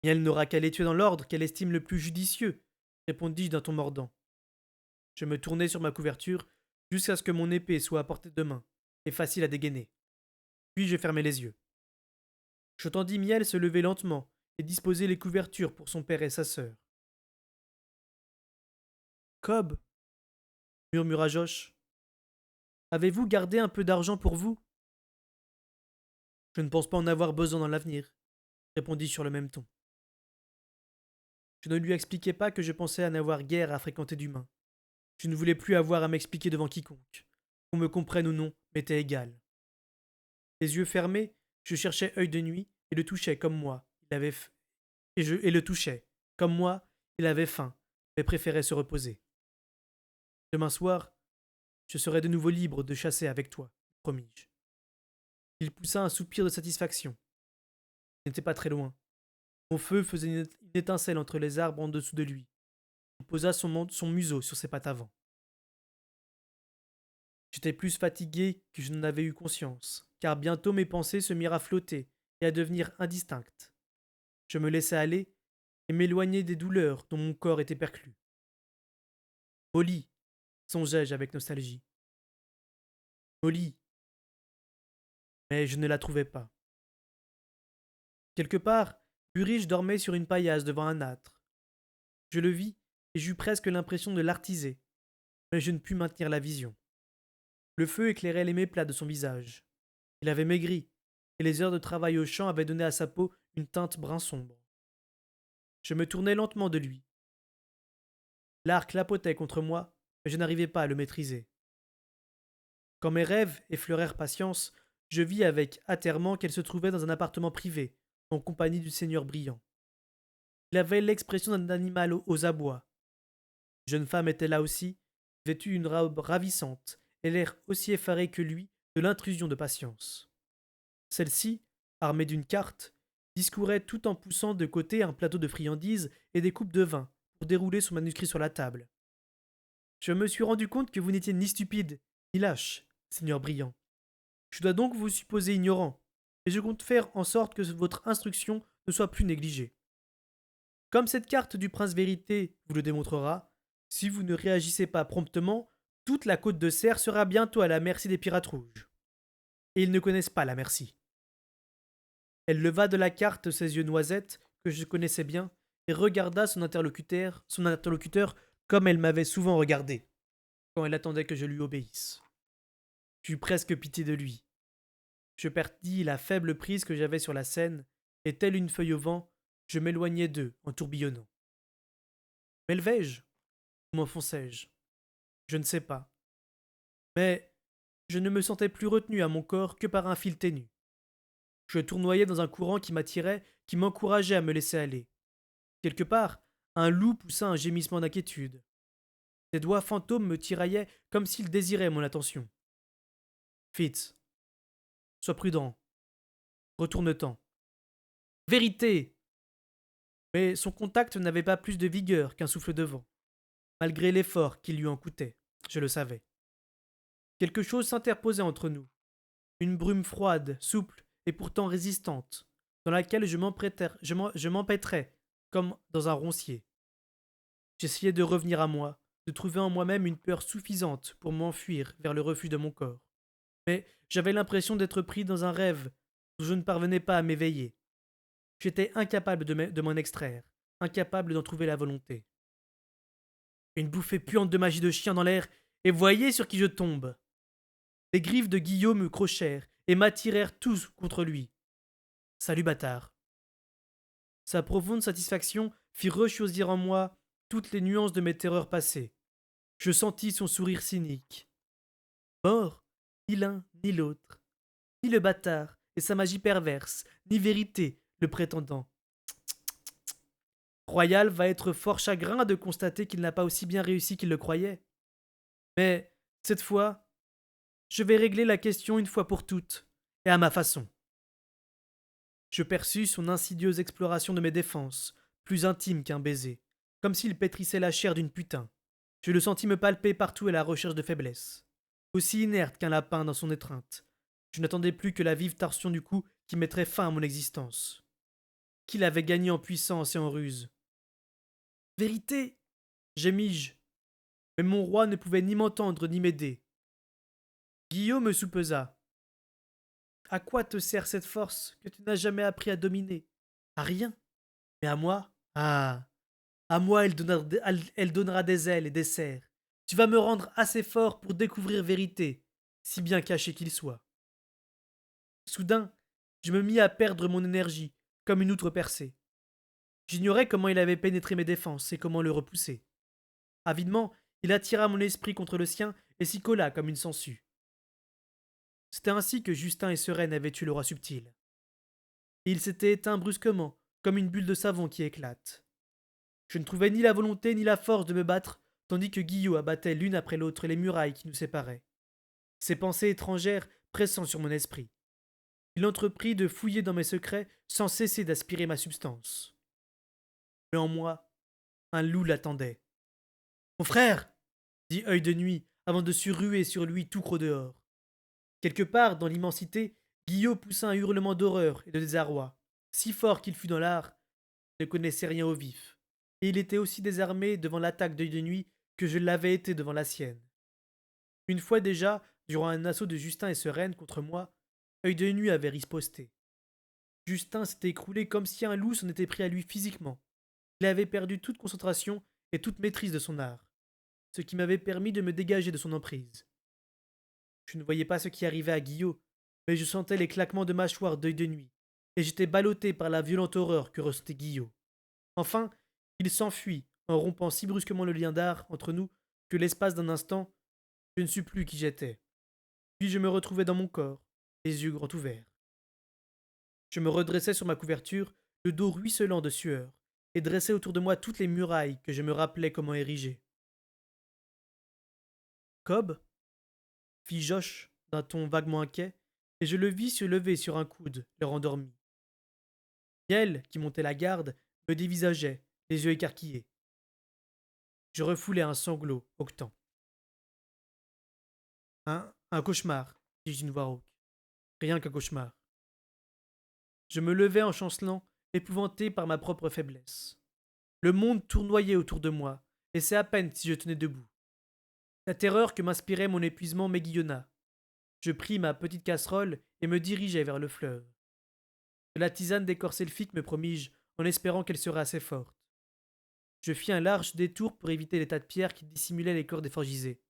Speaker 1: Miel n'aura qu'à les tuer dans l'ordre qu'elle estime le plus judicieux, répondis-je d'un ton mordant. Je me tournai sur ma couverture jusqu'à ce que mon épée soit à portée de main et facile à dégainer. Puis je fermai les yeux. J'entendis Miel se lever lentement et disposer les couvertures pour son père et sa sœur. Cobb, murmura Josh, avez-vous gardé un peu d'argent pour vous? Je ne pense pas en avoir besoin dans l'avenir, répondis sur le même ton. Je ne lui expliquai pas que je pensais à n'avoir guère à fréquenter d'humains. Je ne voulais plus avoir à m'expliquer devant quiconque. Qu'on me comprenne ou non m'était égal. Les yeux fermés, je cherchais œil de nuit et le touchais comme moi. Et le touchais. Comme moi, il avait faim, mais préférait se reposer. Demain soir, je serai de nouveau libre de chasser avec toi, promis-je. Il poussa un soupir de satisfaction. Il n'était pas très loin. Mon feu faisait une étincelle entre les arbres en dessous de lui. Il posa son museau sur ses pattes avant. J'étais plus fatigué que je n'en avais eu conscience, car bientôt mes pensées se mirent à flotter et à devenir indistinctes. Je me laissai aller et m'éloignai des douleurs dont mon corps était perclus. Molly, songeai-je avec nostalgie. Molly. Mais je ne la trouvais pas. Quelque part, Burrich dormait sur une paillasse devant un âtre. Je le vis et j'eus presque l'impression de l'artiser, mais je ne pus maintenir la vision. Le feu éclairait les méplats de son visage. Il avait maigri, et les heures de travail au champ avaient donné à sa peau une teinte brun sombre. Je me tournai lentement de lui. L'arc clapotait contre moi, mais je n'arrivais pas à le maîtriser. Quand mes rêves effleurèrent patience, je vis avec atterrement qu'elle se trouvait dans un appartement privé, en compagnie du seigneur brillant. Il avait l'expression d'un animal aux abois. Une jeune femme était là aussi, vêtue d'une robe ravissante, et l'air aussi effaré que lui de l'intrusion de patience. Celle-ci, armée d'une carte, discourait tout en poussant de côté un plateau de friandises et des coupes de vin pour dérouler son manuscrit sur la table. Je me suis rendu compte que vous n'étiez ni stupide, ni lâche, seigneur brillant. Je dois donc vous supposer ignorant, et je compte faire en sorte que votre instruction ne soit plus négligée. Comme cette carte du prince vérité vous le démontrera, si vous ne réagissez pas promptement, toute la côte de Serre sera bientôt à la merci des pirates rouges. Et ils ne connaissent pas la merci. Elle leva de la carte ses yeux noisettes, que je connaissais bien, et regarda son interlocuteur comme elle m'avait souvent regardé, quand elle attendait que je lui obéisse. J'eus presque pitié de lui. Je perdis la faible prise que j'avais sur la scène, et telle une feuille au vent, je m'éloignai d'eux en tourbillonnant. M'élevai-je ou m'enfonçai-je? Je ne sais pas. Mais je ne me sentais plus retenu à mon corps que par un fil ténu. Je tournoyais dans un courant qui m'attirait, qui m'encourageait à me laisser aller. Quelque part, un loup poussa un gémissement d'inquiétude. Ses doigts fantômes me tiraillaient comme s'ils désiraient mon attention. Fitz, sois prudent. Retourne-t'en. Vérité! Mais son contact n'avait pas plus de vigueur qu'un souffle de vent, malgré l'effort qu'il lui en coûtait, je le savais. Quelque chose s'interposait entre nous, une brume froide, souple et pourtant résistante, dans laquelle je m'empêtrais comme dans un roncier. J'essayais de revenir à moi, de trouver en moi-même une peur suffisante pour m'enfuir vers le refuge de mon corps. Mais j'avais l'impression d'être pris dans un rêve dont je ne parvenais pas à m'éveiller. J'étais incapable de m'en extraire, incapable d'en trouver la volonté. Une bouffée puante de magie de chien dans l'air, et voyez sur qui je tombe. Les griffes de Guillaume me crochèrent et m'attirèrent tous contre lui. Salut bâtard. Sa profonde satisfaction fit rechoisir en moi toutes les nuances de mes terreurs passées. Je sentis son sourire cynique. Mort, ni l'un ni l'autre, ni le bâtard et sa magie perverse, ni Vérité, le prétendant. Royal va être fort chagrin de constater qu'il n'a pas aussi bien réussi qu'il le croyait. Mais, cette fois, je vais régler la question une fois pour toutes, et à ma façon. Je perçus son insidieuse exploration de mes défenses, plus intime qu'un baiser, comme s'il pétrissait la chair d'une putain. Je le sentis me palper partout à la recherche de faiblesse. Aussi inerte qu'un lapin dans son étreinte. Je n'attendais plus que la vive torsion du cou qui mettrait fin à mon existence. Qu'il avait gagné en puissance et en ruse. Vérité, gémis-je, mais mon roi ne pouvait ni m'entendre ni m'aider. Guillaume me soupesa. À quoi te sert cette force que tu n'as jamais appris à dominer? À rien. Mais à moi? Ah, à moi elle donnera des ailes et des serres. Tu vas me rendre assez fort pour découvrir Vérité, si bien caché qu'il soit. Soudain, je me mis à perdre mon énergie, comme une outre percée. J'ignorais comment il avait pénétré mes défenses et comment le repousser. Avidement, il attira mon esprit contre le sien et s'y colla comme une sangsue. C'était ainsi que Justin et Sereine avaient tué le roi subtil. Et il s'était éteint brusquement, comme une bulle de savon qui éclate. Je ne trouvais ni la volonté ni la force de me battre, tandis que Guillot abattait l'une après l'autre les murailles qui nous séparaient. Ses pensées étrangères pressant sur mon esprit. Il entreprit de fouiller dans mes secrets sans cesser d'aspirer ma substance. Mais en moi, un loup l'attendait. Mon frère dit Œil de Nuit avant de se ruer sur lui tout gros dehors. Quelque part dans l'immensité, Guillot poussa un hurlement d'horreur et de désarroi, si fort qu'il fut dans l'art, il ne connaissait rien au vif, et il était aussi désarmé devant l'attaque d'Œil de Nuit que je l'avais été devant la sienne. Une fois déjà, durant un assaut de Justin et Sereine contre moi, Œil de Nuit avait riposté. Justin s'était écroulé comme si un loup s'en était pris à lui physiquement. Il avait perdu toute concentration et toute maîtrise de son art, ce qui m'avait permis de me dégager de son emprise. Je ne voyais pas ce qui arrivait à Guillot, mais je sentais les claquements de mâchoire d'Œil de Nuit, et j'étais ballotté par la violente horreur que ressentait Guillot. Enfin, il s'enfuit, en rompant si brusquement le lien d'art entre nous que l'espace d'un instant, je ne sus plus qui j'étais. Puis je me retrouvai dans mon corps, les yeux grands ouverts. Je me redressai sur ma couverture, le dos ruisselant de sueur, et dressai autour de moi toutes les murailles que je me rappelais comment ériger. Cobb fit Josh d'un ton vaguement inquiet, et je le vis se lever sur un coude, le rendormi. Miel, qui montait la garde, me dévisageait, les yeux écarquillés. Je refoulai un sanglot, octant. Un cauchemar, dis-je d'une voix rauque. Rien qu'un cauchemar. Je me levai en chancelant, épouvanté par ma propre faiblesse. Le monde tournoyait autour de moi, et c'est à peine si je tenais debout. La terreur que m'inspirait mon épuisement m'aiguillonna. Je pris ma petite casserole et me dirigeai vers le fleuve. De la tisane d'écorce elfique me promis-je, en espérant qu'elle serait assez forte. Je fis un large détour pour éviter les tas de pierres qui dissimulaient les corps des forgisés.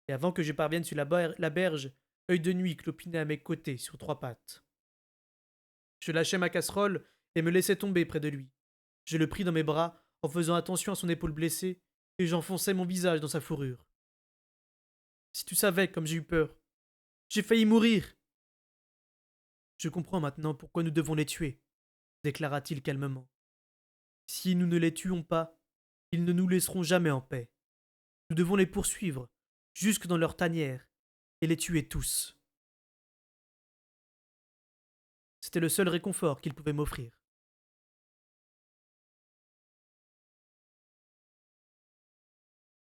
Speaker 1: Et avant que je parvienne sur la berge, Œil de Nuit clopinait à mes côtés sur trois pattes. Je lâchai ma casserole et me laissai tomber près de lui. Je le pris dans mes bras en faisant attention à son épaule blessée et j'enfonçai mon visage dans sa fourrure. Si tu savais comme j'ai eu peur. J'ai failli mourir. Je comprends maintenant pourquoi nous devons les tuer, déclara-t-il calmement. Si nous ne les tuons pas, ils ne nous laisseront jamais en paix. Nous devons les poursuivre, jusque dans leur tanière, et les tuer tous. C'était le seul réconfort qu'ils pouvaient m'offrir.